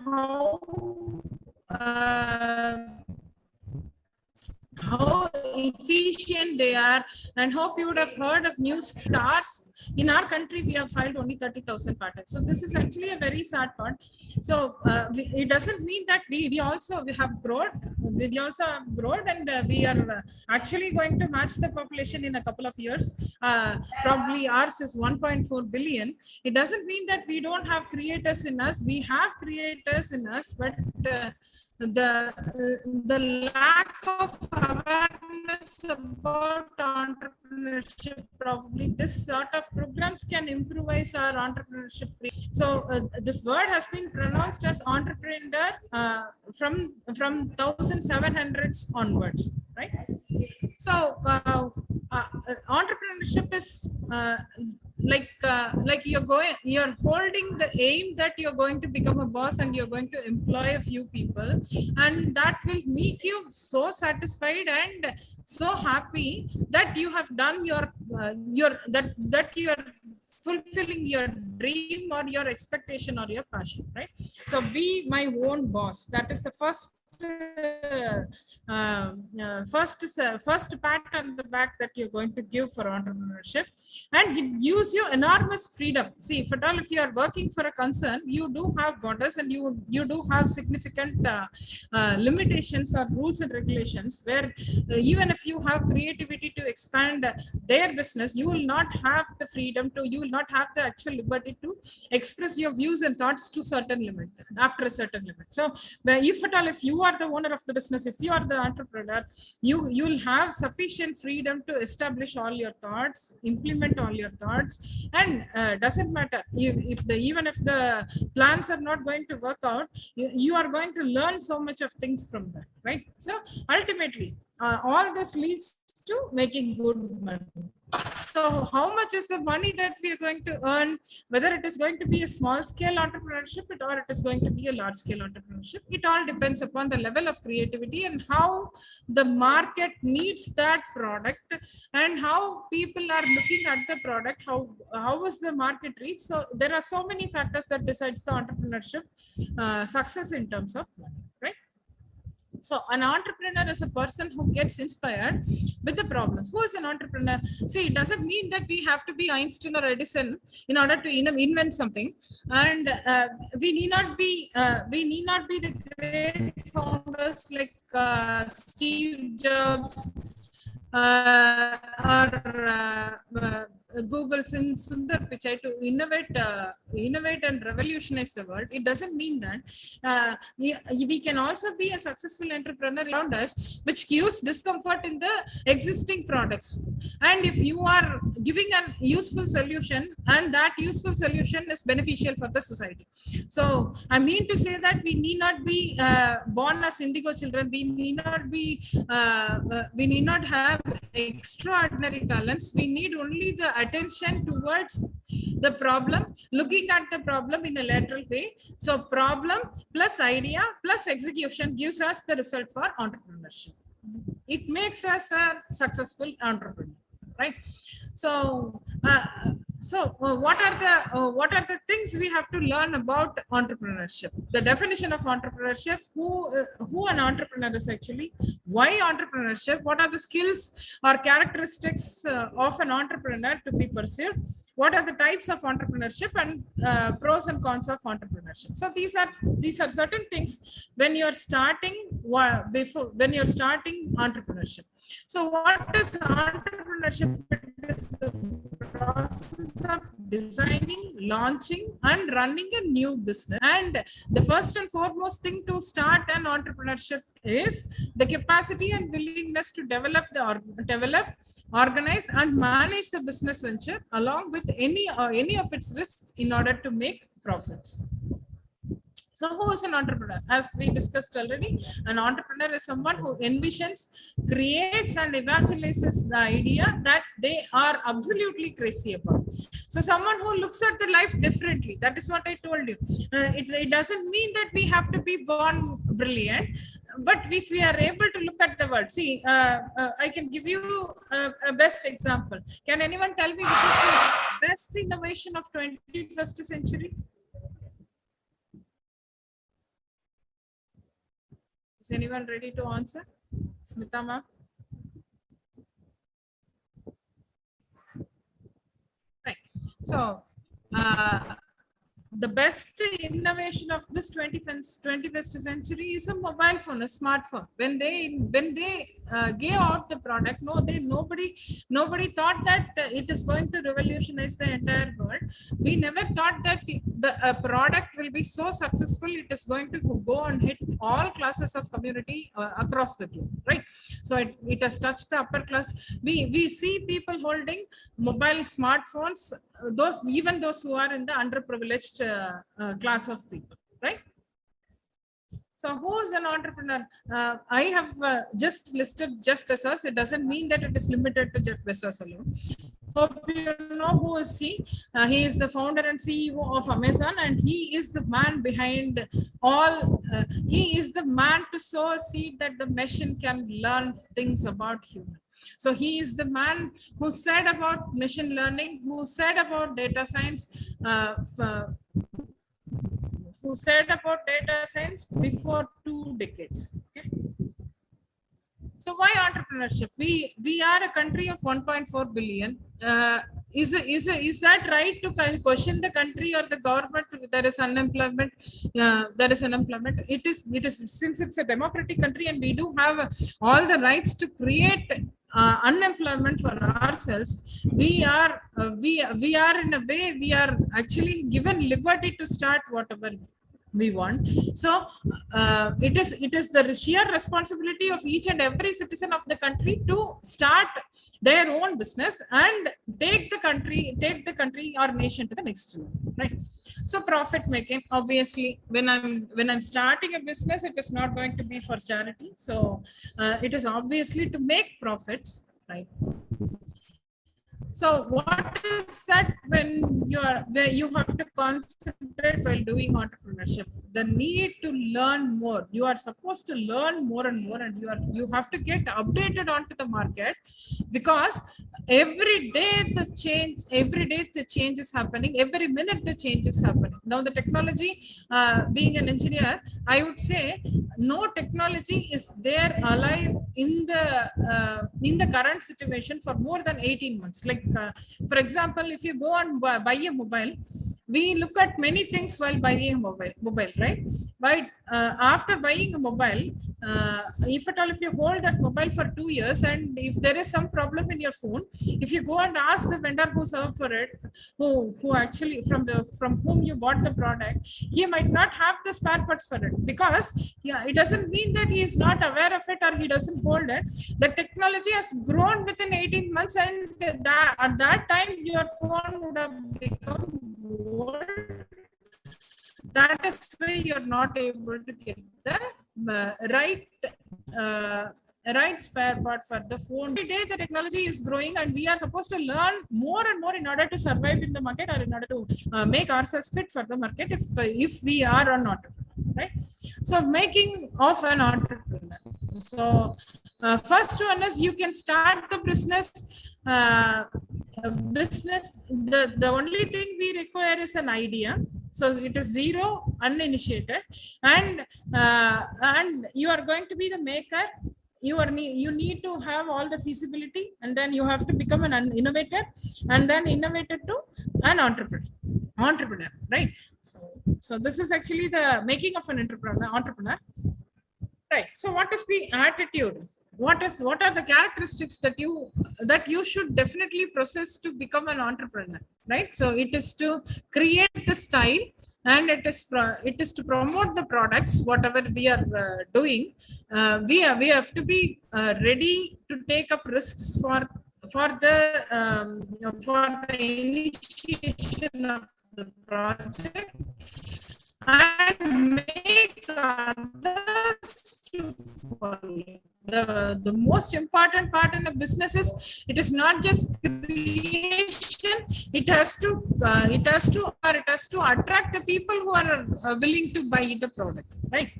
[SPEAKER 7] how efficient they are, and hope you would have heard of new stars. In our country, we have filed only 30,000 patents. So this is actually a very sad part. So it doesn't mean that we have grown. We also have grown, and we are actually going to match the population in a couple of years. Probably ours is 1.4 billion. It doesn't mean that we don't have creators in us. We have creators in us, but the lack of awareness about entrepreneurship, probably this sort of programs can improvise our entrepreneurship. So this word has been pronounced as entrepreneur from 1700s onwards, right? So entrepreneurship is like you're holding the aim that you're going to become a boss and you're going to employ a few people, and that will make you so satisfied and so happy that you have done your you're fulfilling your dream or your expectation or your passion, right? So be my own boss. That is the first pat on the back that you're going to give for entrepreneurship, and it gives you enormous freedom. See, if you are working for a concern, you do have borders and you do have significant limitations or rules and regulations, where even if you have creativity to expand their business, you will not have the freedom to, you will not have the actual liberty to express your views and thoughts to certain limit, after a certain limit. So if you are the owner of the business, if you are the entrepreneur, you will have sufficient freedom to establish all your thoughts, implement all your thoughts, and doesn't matter even if the plans are not going to work out, you are going to learn so much of things from that, right? So ultimately all this leads to making good money. So how much is the money that we are going to earn, whether it is going to be a small scale entrepreneurship or it is going to be a large scale entrepreneurship? It all depends upon the level of creativity and how the market needs that product and how people are looking at the product, how is the market reach. So there are so many factors that decides the entrepreneurship success in terms of money, right? So an entrepreneur is a person who gets inspired with the problems. Who is an entrepreneur? See, it doesn't mean that we have to be Einstein or Edison in order to invent something, and we need not be the great founders like Steve Jobs or Google's in Sundar Pichai to innovate and revolutionize the world. It doesn't mean that we can also be a successful entrepreneur around us, which gives discomfort in the existing products. And if you are giving a useful solution, and that useful solution is beneficial for the society. So I mean to say that we need not be born as indigo children. We need not have extraordinary talents. We need only the attention towards the problem, looking at the problem in a lateral way. So problem plus idea plus execution gives us the result for entrepreneurship. It makes us a successful entrepreneur, right? So what are the things we have to learn about entrepreneurship? The definition of entrepreneurship, who an entrepreneur is actually, why entrepreneurship, what are the skills or characteristics of an entrepreneur to be pursued, what are the types of entrepreneurship, and pros and cons of entrepreneurship. So these are certain things when you're starting entrepreneurship. So what is entrepreneurship? It is the process of designing, launching, and running a new business. And the first and foremost thing to start an entrepreneurship is the capacity and willingness to develop, organize, and manage the business venture along with any of its risks in order to make profits. So who is an entrepreneur? As we discussed already, an entrepreneur is someone who envisions, creates, and evangelizes the idea that they are absolutely crazy about. So someone who looks at the life differently. That is what I told you. It doesn't mean that we have to be born brilliant, but if we are able to look at the world, see, I can give you a best example. Can anyone tell me which is the best innovation of 21st century? Is anyone ready to answer? Smita ma'am? Right. So, the best innovation of this 21st century is a mobile phone, a smartphone. When they gave out the product, nobody thought that it is going to revolutionize the entire world. We never thought that the product will be so successful. It is going to go and hit all classes of community across the globe, right? So it has touched the upper class. We see people holding mobile smartphones, even those who are in the underprivileged class of people, right? So who is an entrepreneur? I have just listed Jeff Bezos. It doesn't mean that it is limited to Jeff Bezos alone. Hope you know who is he. He is the founder and CEO of Amazon, and he is the man behind all. He is the man to sow a seed that the machine can learn things about human. So he is the man who said about machine learning, who said about data science, before 2 decades. Okay? So why entrepreneurship? We are a country of 1.4 billion. Is that right to question the country or the government? There is unemployment. There is unemployment. It is since it's a democratic country and we do have all the rights to create unemployment for ourselves. We are in a way, we are actually given liberty to start whatever we want. So it is the sheer responsibility of each and every citizen of the country to start their own business and take the country or nation to the next level, right? So profit making, obviously, when I'm starting a business, it is not going to be for charity. So it is obviously to make profits, right? So what is that when you have to concentrate while doing entrepreneurship? the need to learn more. You are supposed to learn more and more, and you have to get updated onto the market, because every day the change is happening, every minute the change is happening. Now the technology, being an engineer, I would say no technology is there alive in the current situation for more than 18 months. Like for example, if you go and buy a mobile, we look at many things while buying a mobile, right? But after buying a mobile, if at all, if you hold that mobile for 2 years, and if there is some problem in your phone, if you go and ask the vendor who served for it, who actually from whom you bought the product, he might not have the spare parts for it, because it doesn't mean that he is not aware of it or he doesn't hold it. The technology has grown within 18 months, and that at that time your phone would have become old. That is why you're not able to get the right spare part for the phone. Every day the technology is growing, and we are supposed to learn more and more in order to survive in the market, or in order to make ourselves fit for the market, if we are an entrepreneur, right? So making of an entrepreneur. So first one is, you can start the business. The only thing we require is an idea. So it is zero, uninitiated, and you are going to be the maker. You need to have all the feasibility, and then you have to become an innovator, and then innovator to an entrepreneur, right? So this is actually the making of an entrepreneur, right? So what is the attitude? What are the characteristics that you should definitely possess to become an entrepreneur, right? So it is to create the style, and it is to promote the products, whatever we are doing. We have to be ready to take up risks for the initiation of the project, and make others to follow. The most important part in a business is, it is not just creation. It has to attract the people who are willing to buy the product, right?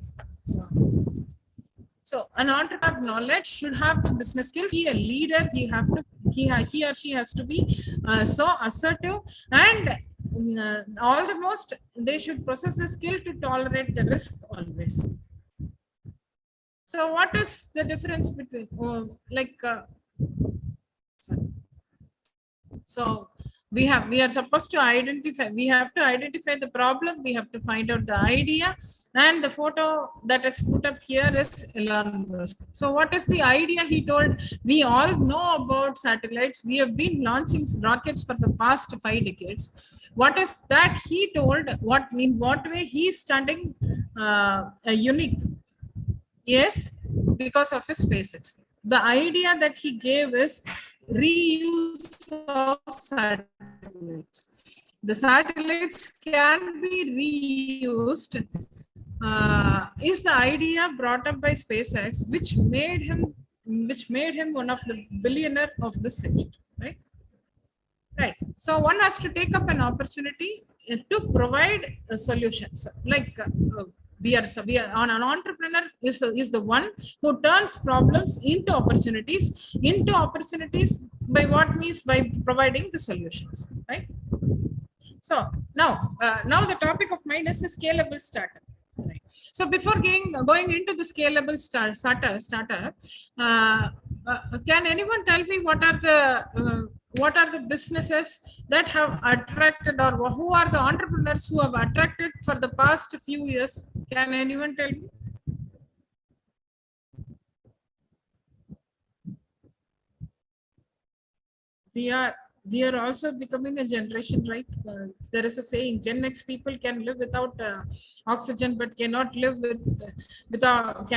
[SPEAKER 7] So an entrepreneur knowledge should have the business skills. He a leader. He or she has to be so assertive, and all the most they should possess the skill to tolerate the risk always. So what is the difference between so we are supposed to identify, we have to identify the problem, we have to find out the idea, and the photo that is put up here is Elon Musk. So what is the idea? He told, we all know about satellites. We have been launching rockets for the past 5 decades. What is that he told? In what way he is standing unique? Yes, because of his SpaceX. The idea that he gave is reuse of satellites. The satellites can be reused. Is the idea brought up by SpaceX, which made him one of the billionaire of this century, right? Right. So one has to take up an opportunity to provide solutions. Like we are on an entrepreneur is the one who turns problems into opportunities by what means? By providing the solutions, right? So now the topic of mine is a scalable startup. Right. So before going into the scalable startup, can anyone tell me what are the businesses that have attracted, or who are the entrepreneurs who have attracted for the past few years? Can anyone tell me? We are also becoming a generation, right? There is a saying, Gen X people can live without oxygen, but cannot live without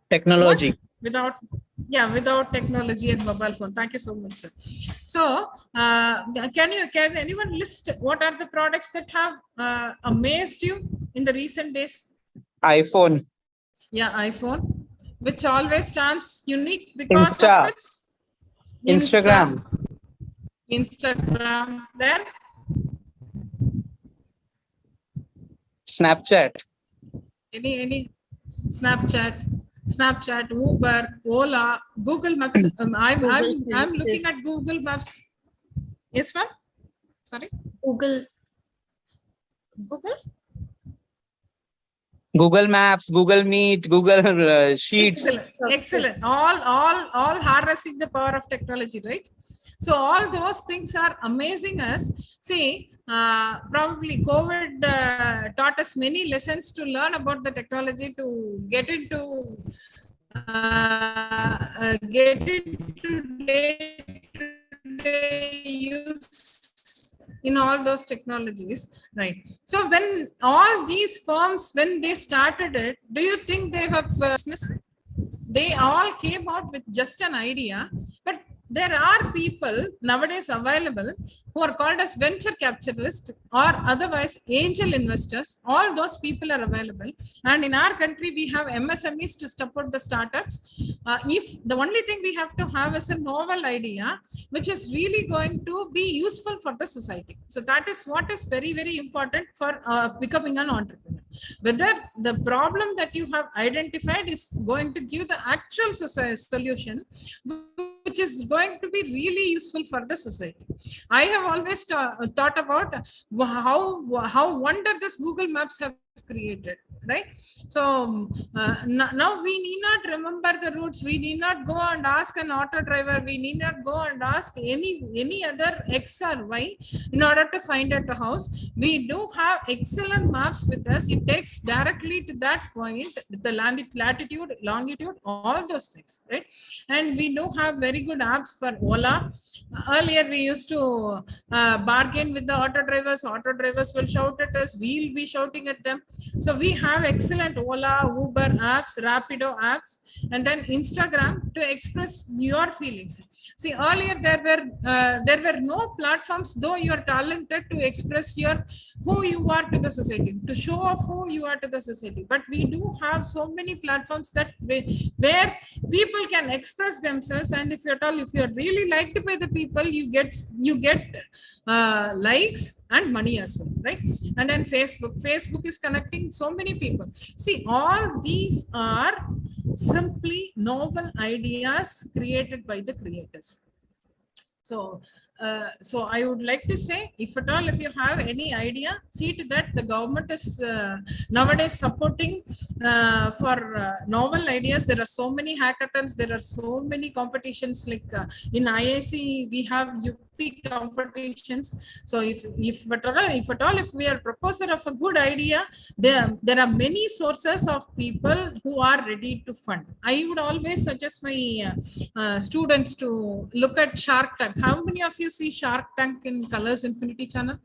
[SPEAKER 8] technology.
[SPEAKER 7] What? Without technology and mobile phone. Thank you so much, sir. So can anyone list what are the products that have amazed you in the recent days?
[SPEAKER 8] iPhone.
[SPEAKER 7] Yeah, iPhone, which always stands unique because of its
[SPEAKER 8] Instagram.
[SPEAKER 7] Then
[SPEAKER 8] Snapchat.
[SPEAKER 7] Any Snapchat, Uber, Ola, Google Maps. I'm looking at Google Maps. Yes, ma'am. Sorry.
[SPEAKER 6] Google.
[SPEAKER 8] Google Maps, Google Meet, Google Sheets.
[SPEAKER 7] Excellent. All harnessing the power of technology, right? So all those things are amazing us. See, probably COVID taught us many lessons to learn about the technology, to get into day-to-day use in all those technologies, right? So when all these firms, when they started it, do you think they have business? They all came out with just an idea, but there are people nowadays available who are called as venture capitalists or otherwise angel investors. All those people are available. And in our country, we have MSMEs to support the startups. If the only thing we have to have is a novel idea, which is really going to be useful for the society. So that is what is very, very important for becoming an entrepreneur. Whether the problem that you have identified is going to give the actual solution, which is going to be really useful for the society. I have always thought about how wonder this Google Maps have created, right? So now we need not remember the routes. We need not go and ask an auto driver. We need not go and ask any other X or Y in order to find out a house. We do have excellent maps with us. It takes directly to that point, the latitude, longitude, all those things, right? And we do have very good apps for Ola. Earlier we used to bargain with the auto drivers. Auto drivers will shout at us. We'll be shouting at them. So we have excellent Ola, Uber apps, Rapido apps, and then Instagram to express your feelings. See, earlier there were no platforms, though you are talented, to express who you are to the society, to show off who you are to the society. But we do have so many platforms that where people can express themselves, and if you're really liked by the people, you get likes and money as well, right? And then Facebook is connecting so many people. See, all these are simply novel ideas created by the creators. So I would like to say, if at all, if you have any idea, see to that the government is nowadays supporting for novel ideas. There are so many hackathons, there are so many competitions, like in IIC, we have Yukti competitions. So if we are proposer of a good idea, there are many sources of people who are ready to fund. I would always suggest my students to look at Shark Tank. How many of you see Shark Tank in Colors Infinity channel?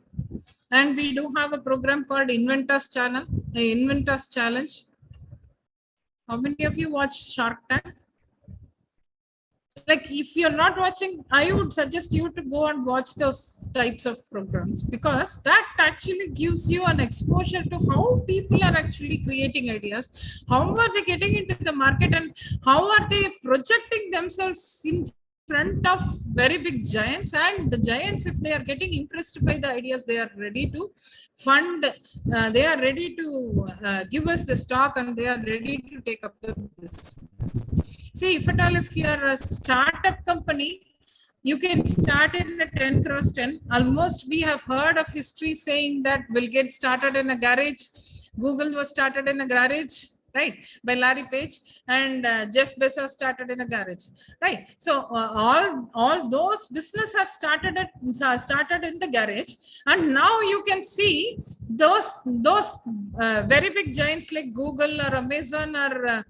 [SPEAKER 7] And we do have a program called Inventors Challenge. How many of you watch Shark Tank? Like, if you're not watching, I would suggest you to go and watch those types of programs, because that actually gives you an exposure to how people are actually creating ideas, how are they getting into the market, and how are they projecting themselves in front of very big giants. And the giants, if they are getting impressed by the ideas, they are ready to fund, they are ready to give us the stock, and they are ready to take up the business. See, if at all, if you are a startup company, you can start in a 10 cross 10. Almost we have heard of history saying that we'll get started in a garage. Google was started in a garage, right, by Larry Page, and Jeff Bezos started in a garage, right? So all those business have started in the garage, and now you can see those very big giants like Google or Amazon or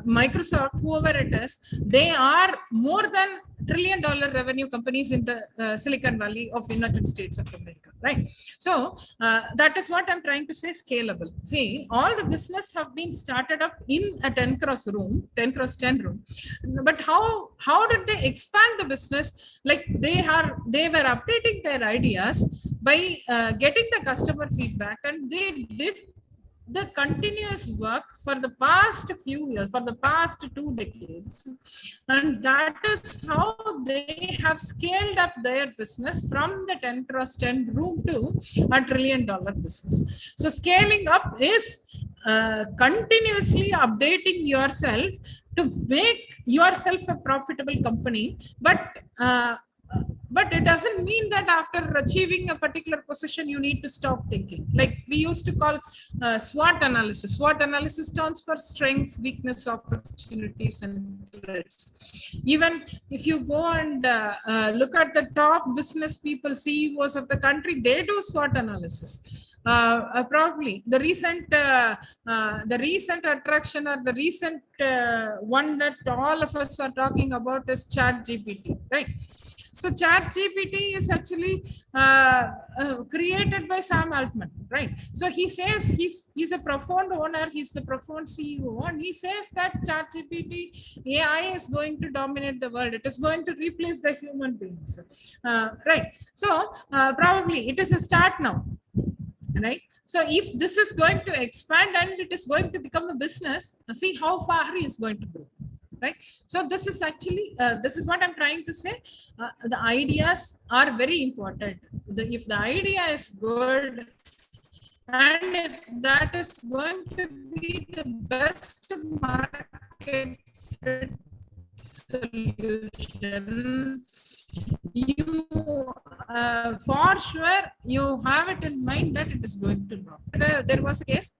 [SPEAKER 7] Microsoft, whoever it is, they are more than $1 trillion revenue companies in the Silicon Valley of United States of America, right? So that is what I'm trying to say, scalable. See, all the business have been started up in a 10 cross 10 room, but how did they expand the business? Like, they were updating their ideas by getting the customer feedback, and they did the continuous work for the past few years, for the past 2 decades, and that is how they have scaled up their business from the 10 cross 10 room to $1 trillion business. So scaling up is continuously updating yourself to make yourself a profitable company, but it doesn't mean that after achieving a particular position you need to stop thinking. Like we used to call SWOT analysis. SWOT analysis stands for strengths, weakness, opportunities, and threats. Even if you go and look at the top business people, CEOs of the country, they do SWOT analysis. Probably the recent attraction or the recent one that all of us are talking about is ChatGPT, right? So ChatGPT is actually created by Sam Altman, right? So he says he's a profound owner, he's the profound CEO, and he says that ChatGPT AI is going to dominate the world. It is going to replace the human beings, right? So probably it is a start now, right? So if this is going to expand and it is going to become a business, see how far he is going to go. Right. So this is actually, this is what I'm trying to say. The ideas are very important. If the idea is good and if that is going to be the best market fit solution, you for sure you have it in mind that it is going to drop. There was a case.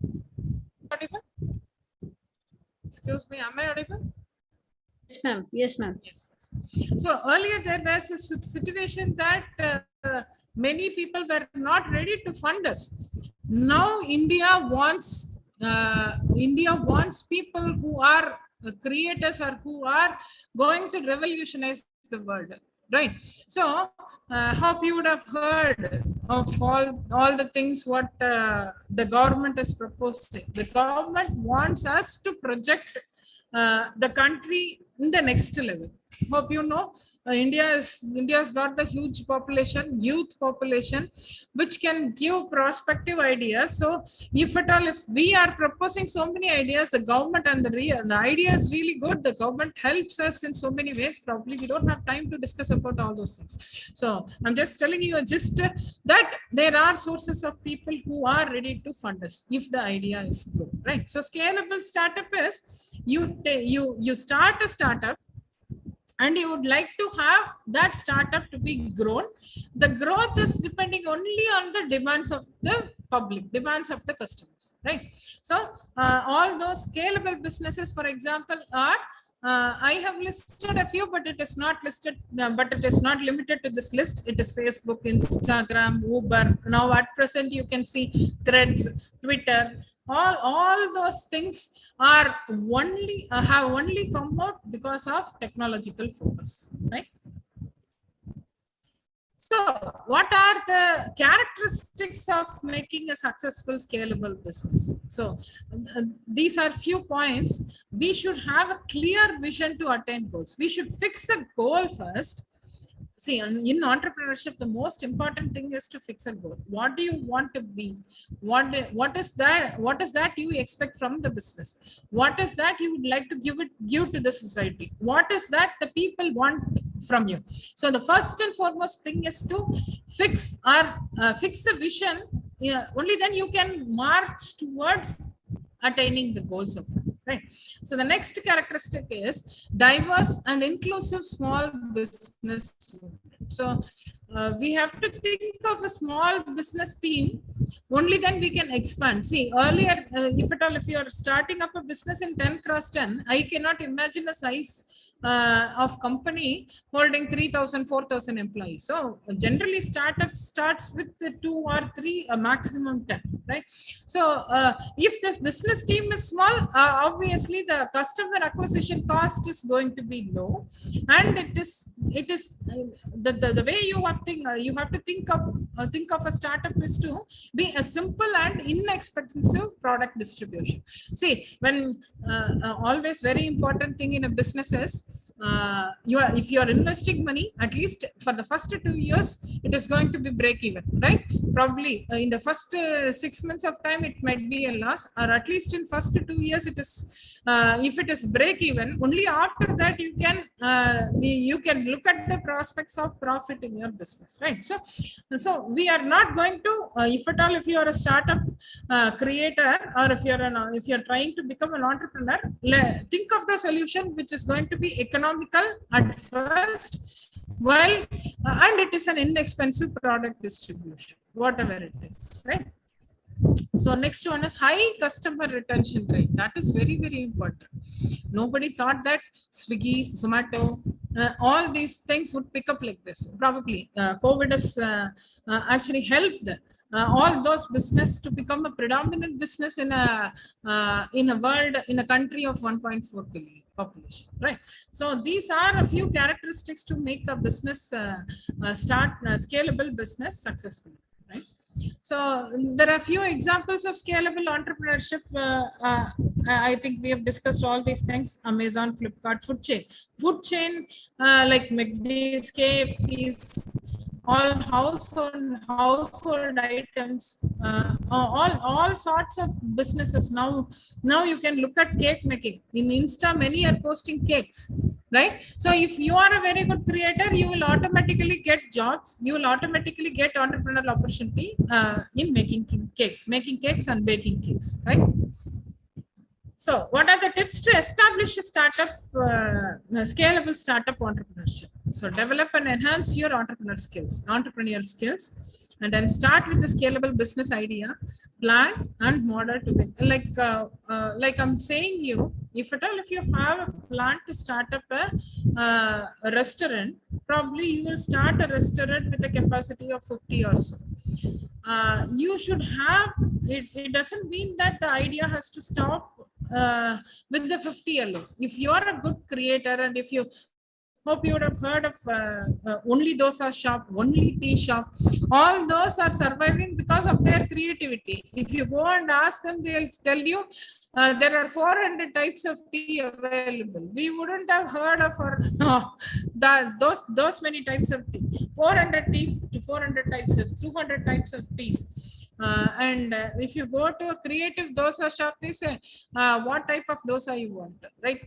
[SPEAKER 7] Excuse me, am I audible?
[SPEAKER 6] Yes, ma'am. Yes, ma'am.
[SPEAKER 7] Yes. So earlier there was a situation that many people were not ready to fund us. Now India wants people who are creators or who are going to revolutionize the world. Right. So hope you would have heard of all the things what the government is proposing. The government wants us to project the country in the next level. Hope you know, India's got the huge population, youth population, which can give prospective ideas. So if we are proposing so many ideas, the government and the idea is really good. The government helps us in so many ways. Probably we don't have time to discuss about all those things. So I'm just telling you just that there are sources of people who are ready to fund us if the idea is good, right? So scalable startup is you start a startup and you would like to have that startup to be grown. The growth is depending only on the demands of the public, demands of the customers, right? So all those scalable businesses, for example, are I have listed a few, but it is not listed, but it is not limited to this list. It is Facebook, Instagram, Uber. Now at present, you can see Threads, Twitter. All those things are have only come out because of technological focus, right? So what are the characteristics of making a successful scalable business? So these are few points. We should have a clear vision to attain goals. We should fix a goal first. See, in entrepreneurship, the most important thing is to fix a goal. What do you want to be? What is that you expect from the business? What is that you would like to give to the society? What is that the people want from you? So the first and foremost thing is to fix the vision. Yeah, only then you can march towards attaining the goals of it, right? So the next characteristic is diverse and inclusive small business. So we have to think of a small business team. Only then we can expand. See, earlier, if you are starting up a business in 10 cross 10, I cannot imagine a size of company holding 3,000, 4,000 employees. So generally startup starts with 2 or 3, a maximum 10, right? So if the business team is small, obviously the customer acquisition cost is going to be low, and it is the way you have to think of a startup is to be a simple and inexpensive product distribution. See, when always very important thing in a business is if you are investing money, at least for the first 2 years, it is going to be break even, right? Probably in the first 6 months of time, it might be a loss, or at least in first 2 years, it is, if it is break even, only after that you can look at the prospects of profit in your business, right? So we are not going to, if at all, if you are a startup creator, or if you're trying to become an entrepreneur, think of the solution which is going to be economical at first, while and it is an inexpensive product distribution, whatever it is, right? So next one is high customer retention rate. That is very, very important. Nobody thought that Swiggy, Zomato, all these things would pick up like this. Probably COVID has actually helped all those business to become a predominant business in a world, in a country of 1.4 billion population, right? So these are a few characteristics to make a business start a scalable business successfully, right? So there are a few examples of scalable entrepreneurship. I think we have discussed all these things: Amazon, Flipkart, food chain like McD's, KFC's, all household items, all sorts of businesses. Now you can look at cake making. In Insta, many are posting cakes, right? So if you are a very good creator, you will automatically get jobs, you will automatically get entrepreneurial opportunity in making cakes and baking cakes, right? So what are the tips to establish a startup, scalable startup entrepreneurship? So develop and enhance your entrepreneur skills, and then start with the scalable business idea, plan and model to win. Like I'm saying, if at all, if you have a plan to start up a restaurant, probably you will start a restaurant with a capacity of 50 or so. You should have it. It doesn't mean that the idea has to stop with the 50 alone. If you are a good creator, and if you hope you would have heard of only dosa shop, only tea shop, all those are surviving because of their creativity. If you go and ask them, they'll tell you there are 400 types of tea available. We wouldn't have heard of those many types of tea. 400 types of 200 types of teas. And if you go to a creative dosa shop, they say what type of dosa you want, right?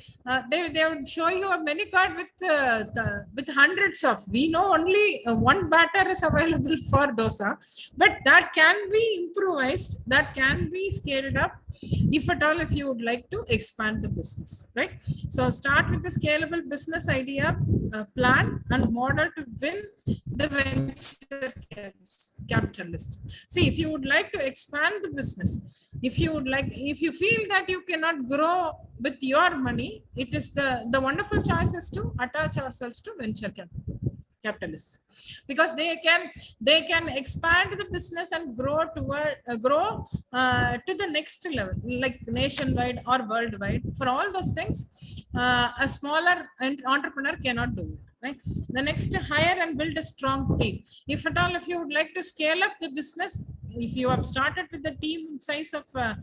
[SPEAKER 7] They would show you a menu card with hundreds of. We know only one batter is available for dosa, but that can be improvised, that can be scaled up, if at all, if you would like to expand the business, right? So start with the scalable business idea, plan and model to win the venture capitalist. See, if you would like to expand the business, if you feel that you cannot grow with your money, it is the wonderful choice is to attach ourselves to venture capitalists, because they can expand the business and grow to the next level, like nationwide or worldwide. For all those things, a smaller entrepreneur cannot do it. Right? The next, hire and build a strong team. If at all, if you would like to scale up the business, if you have started with the team size of 5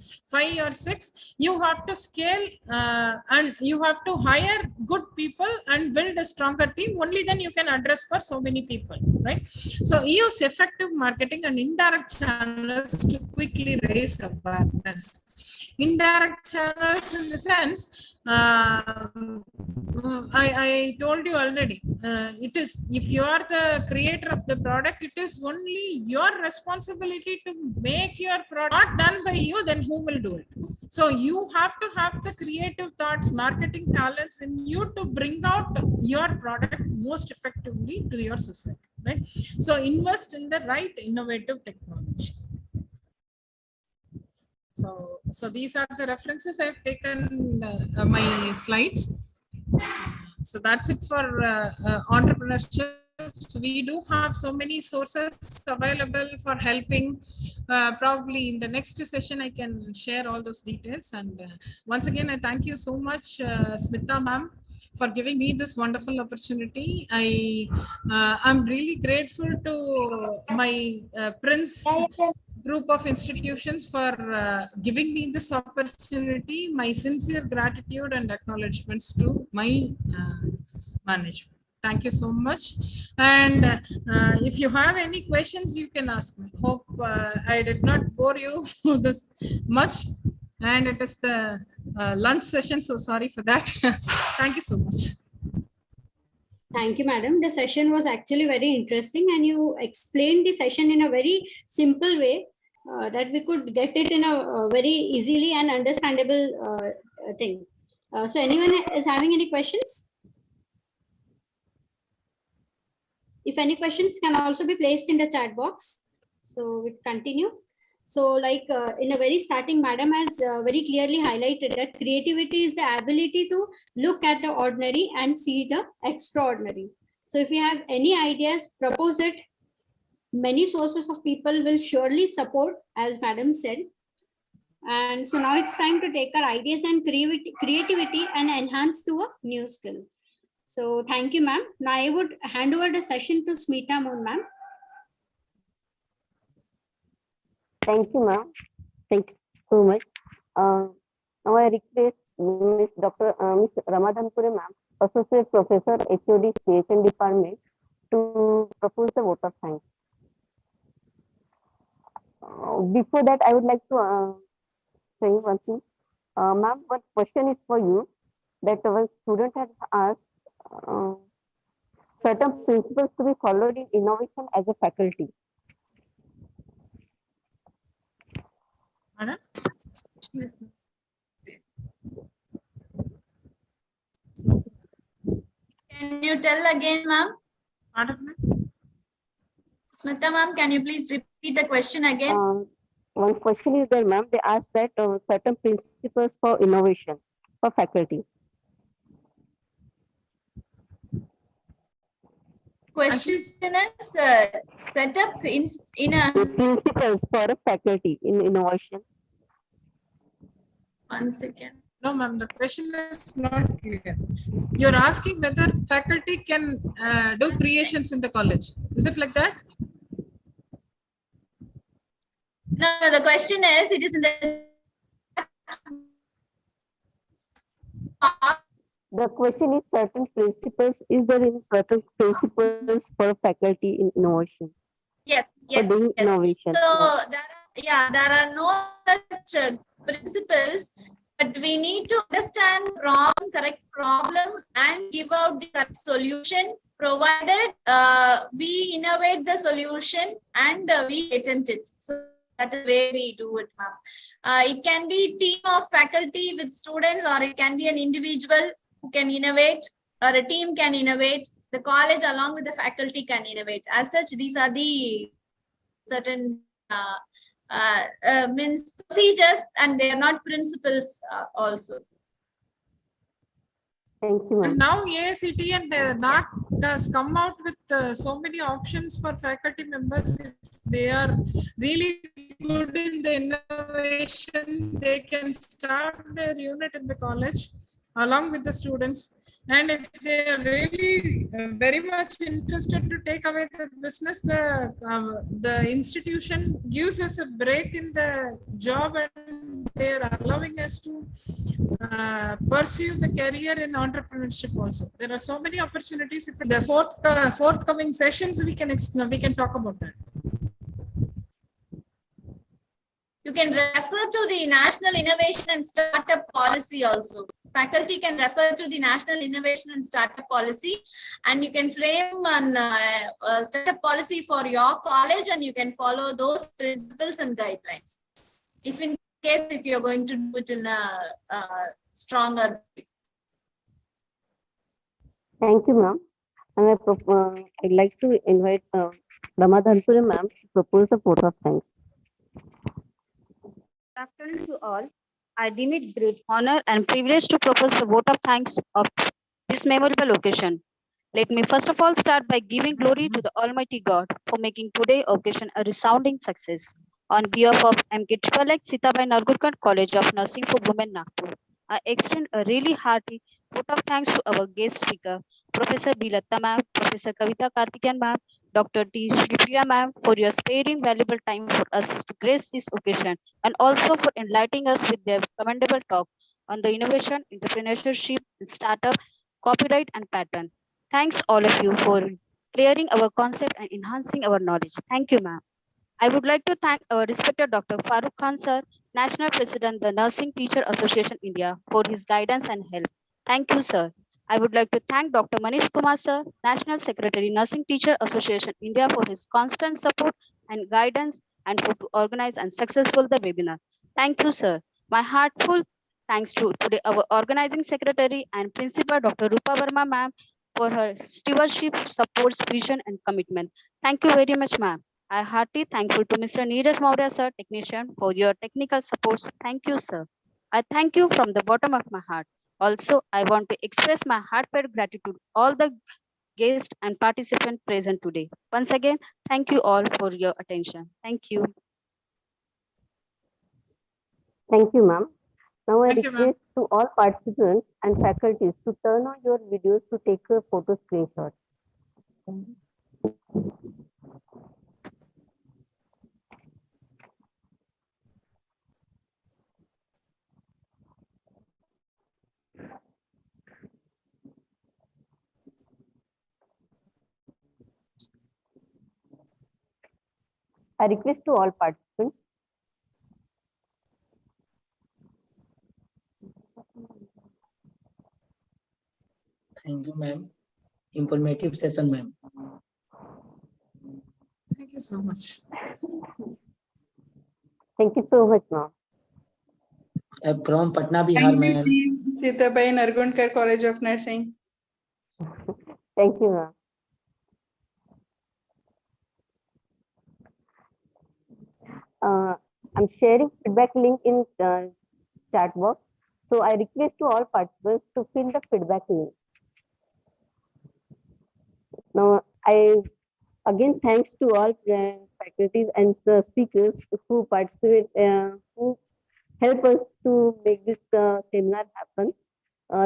[SPEAKER 7] or 6, you have to scale and you have to hire good people and build a stronger team. Only then you can address for so many people, right? So use effective marketing and indirect channels to quickly raise awareness. Indirect channels, in the sense, I told you already, it is, if you are the creator of the product, it is only your responsibility to make your product. Not done by you, then who will do it? So you have to have the creative thoughts, marketing talents in you to bring out your product most effectively to your society, right? So invest in the right innovative technology. So these are the references I've taken my slides. So that's it for entrepreneurship. So we do have so many sources available for helping. Probably in the next session, I can share all those details. And once again, I thank you so much, Smita ma'am, for giving me this wonderful opportunity. I'm really grateful to my Prince group of institutions for giving me this opportunity. My sincere gratitude and acknowledgements to my management. Thank you so much. And if you have any questions, you can ask me. Hope I did not bore you this much. And it is the lunch session, so sorry for that. Thank you so much.
[SPEAKER 6] Thank you, madam. The session was actually very interesting, and you explained the session in a very simple way that we could get it in a very easily and understandable thing. So anyone is having any questions? If any questions can also be placed in the chat box. So we continue. So like in the very starting, madam has very clearly highlighted that creativity is the ability to look at the ordinary and see the extraordinary. So if you have any ideas, propose it. Many sources of people will surely support, as madam said. And so now it's time to take our ideas and creativity and enhance to a new skill. So thank you, ma'am. Now I would hand over the session to Smita Moon, ma'am.
[SPEAKER 3] Thank you, ma'am. Thank you so much. Now I request Miss Dr. Miss Ramadhanpure, ma'am, Associate Professor, HOD, Creation Department, to propose the vote of thanks. Before that, I would like to say one thing. Ma'am, one question is for you, that our student has asked certain principles to be followed in innovation as a faculty.
[SPEAKER 7] Madam?
[SPEAKER 1] Can you tell again, ma'am?
[SPEAKER 7] Madam?
[SPEAKER 1] Smita ma'am, can you please repeat the question again?
[SPEAKER 3] One question is there, ma'am. They asked that certain principles for innovation for faculty.
[SPEAKER 1] Question is set up in a
[SPEAKER 3] Principles for a faculty in innovation.
[SPEAKER 1] 1 second.
[SPEAKER 7] No, ma'am, the question is not clear. You're asking whether faculty can do creations in the college. Is it like that?
[SPEAKER 1] No, the question is, it is in the
[SPEAKER 3] The question is certain principles. Is there any certain principles for faculty in innovation?
[SPEAKER 1] yes,
[SPEAKER 3] For doing innovation.
[SPEAKER 1] So there are no such principles, but we need to understand correct problem and give out the correct solution, provided we innovate the solution and we patent it. So that is the way we do it, ma'am. It can be team of faculty with students, or it can be an individual who can innovate, or a team can innovate. The college along with the faculty can innovate. As such, these are the certain means procedures, and they are not principles also.
[SPEAKER 3] Thank you, ma'am.
[SPEAKER 7] And now AICT and NAC has come out with so many options for faculty members. If they are really good in the innovation, they can start their unit in the college along with the students. And if they are really very much interested to take away the business, the institution gives us a break in the job, and they are allowing us to pursue the career in entrepreneurship also. There are so many opportunities. If in the forthcoming sessions, we can talk about that.
[SPEAKER 1] You can refer to the National Innovation and Startup Policy also. Faculty can refer to the National Innovation and Startup Policy, and you can frame a startup policy for your college, and you can follow those principles and guidelines. If you're going to do it in a stronger way.
[SPEAKER 3] Thank you, ma'am. And I'd like to invite Ramadhanpure, ma'am, to propose the vote of thanks.
[SPEAKER 9] Good afternoon to all. I deem it great honor and privilege to propose the vote of thanks of this memorable occasion. Let me first of all start by giving glory to the Almighty God for making today's occasion a resounding success. On behalf of MK Sitabai Nalgurkar College of Nursing for Women, Nagpur, I extend a really hearty vote of thanks to our guest speaker, Professor B. Latta ma'am, Professor Kavita Karthikeyan ma'am, Dr. T. Shripriya ma'am, for your sparing valuable time for us to grace this occasion, and also for enlightening us with their commendable talk on the innovation, entrepreneurship, startup, copyright, and patent. Thanks all of you for clearing our concept and enhancing our knowledge. Thank you, ma'am. I would like to thank our respected Dr. Farooq Khan sir, National President, the Nursing Teacher Association India, for his guidance and help. Thank you, sir. I would like to thank Dr. Manish Kumar sir, National Secretary, Nursing Teacher Association India, for his constant support and guidance and for to organize and successful the webinar. Thank you, sir. My heartful thanks to today our organizing secretary and principal Dr. Rupa Verma ma'am for her stewardship, supports, vision and commitment. Thank you very much, ma'am. I heartily thankful to Mr. Neeraj Maurya, sir, technician, for your technical supports. Thank you, sir. I thank you from the bottom of my heart. Also, I want to express my heartfelt gratitude to all the guests and participants present today. Once again, thank you all for your attention. Thank you.
[SPEAKER 3] Thank you, ma'am. Now I
[SPEAKER 7] Thank you, ma'am.
[SPEAKER 3] request to all participants and faculties to turn on your videos to take a photo screenshot. I request to all participants.
[SPEAKER 10] Thank you, ma'am. Informative session, ma'am.
[SPEAKER 7] Thank you so much.
[SPEAKER 3] Thank you so much, ma'am.
[SPEAKER 10] From Patna, Bihar, ma'am.
[SPEAKER 11] Sitabai Nargundkar College of Nursing.
[SPEAKER 3] Thank you, ma'am. I'm sharing feedback link in chat box. So I request to all participants to fill the feedback link. Now I again thanks to all faculties and speakers who participate, who help us to make this seminar happen.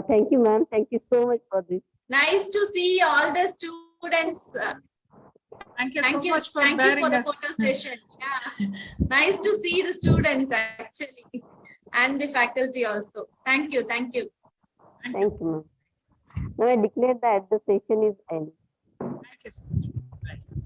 [SPEAKER 3] Thank you, ma'am. Thank you so much for this.
[SPEAKER 1] Nice to see all the students.
[SPEAKER 7] Thank you so much for
[SPEAKER 1] Thank you
[SPEAKER 7] bearing
[SPEAKER 1] for the
[SPEAKER 7] us.
[SPEAKER 1] photo session. Yeah. Nice to see the students actually and the faculty also. Thank you. Thank you.
[SPEAKER 3] Thank you, ma'am. Now I declare that the session is ended.
[SPEAKER 7] Thank you so much. Thank you.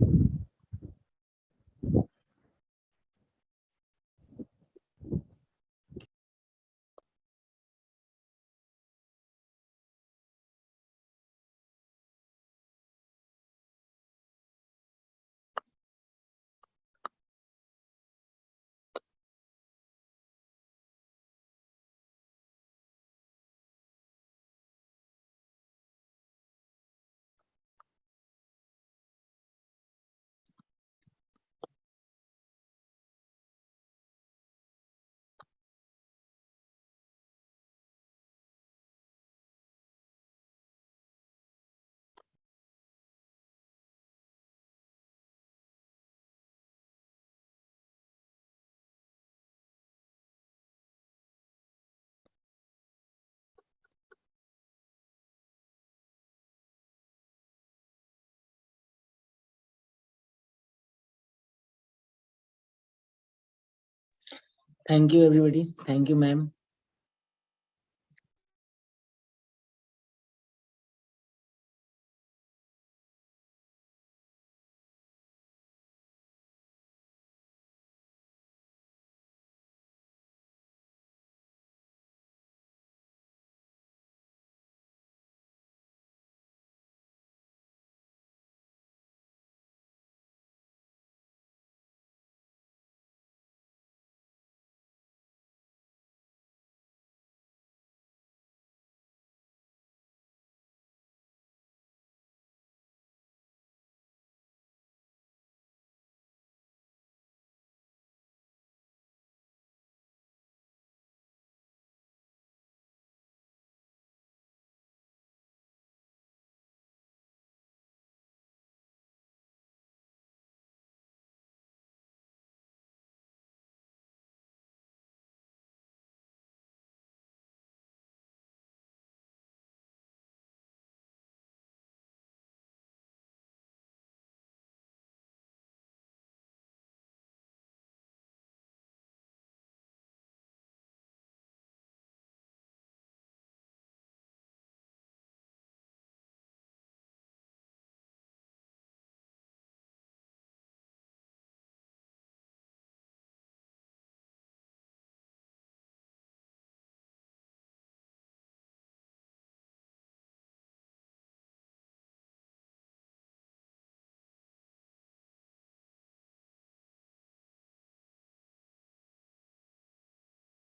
[SPEAKER 10] Thank you, everybody. Thank you, ma'am.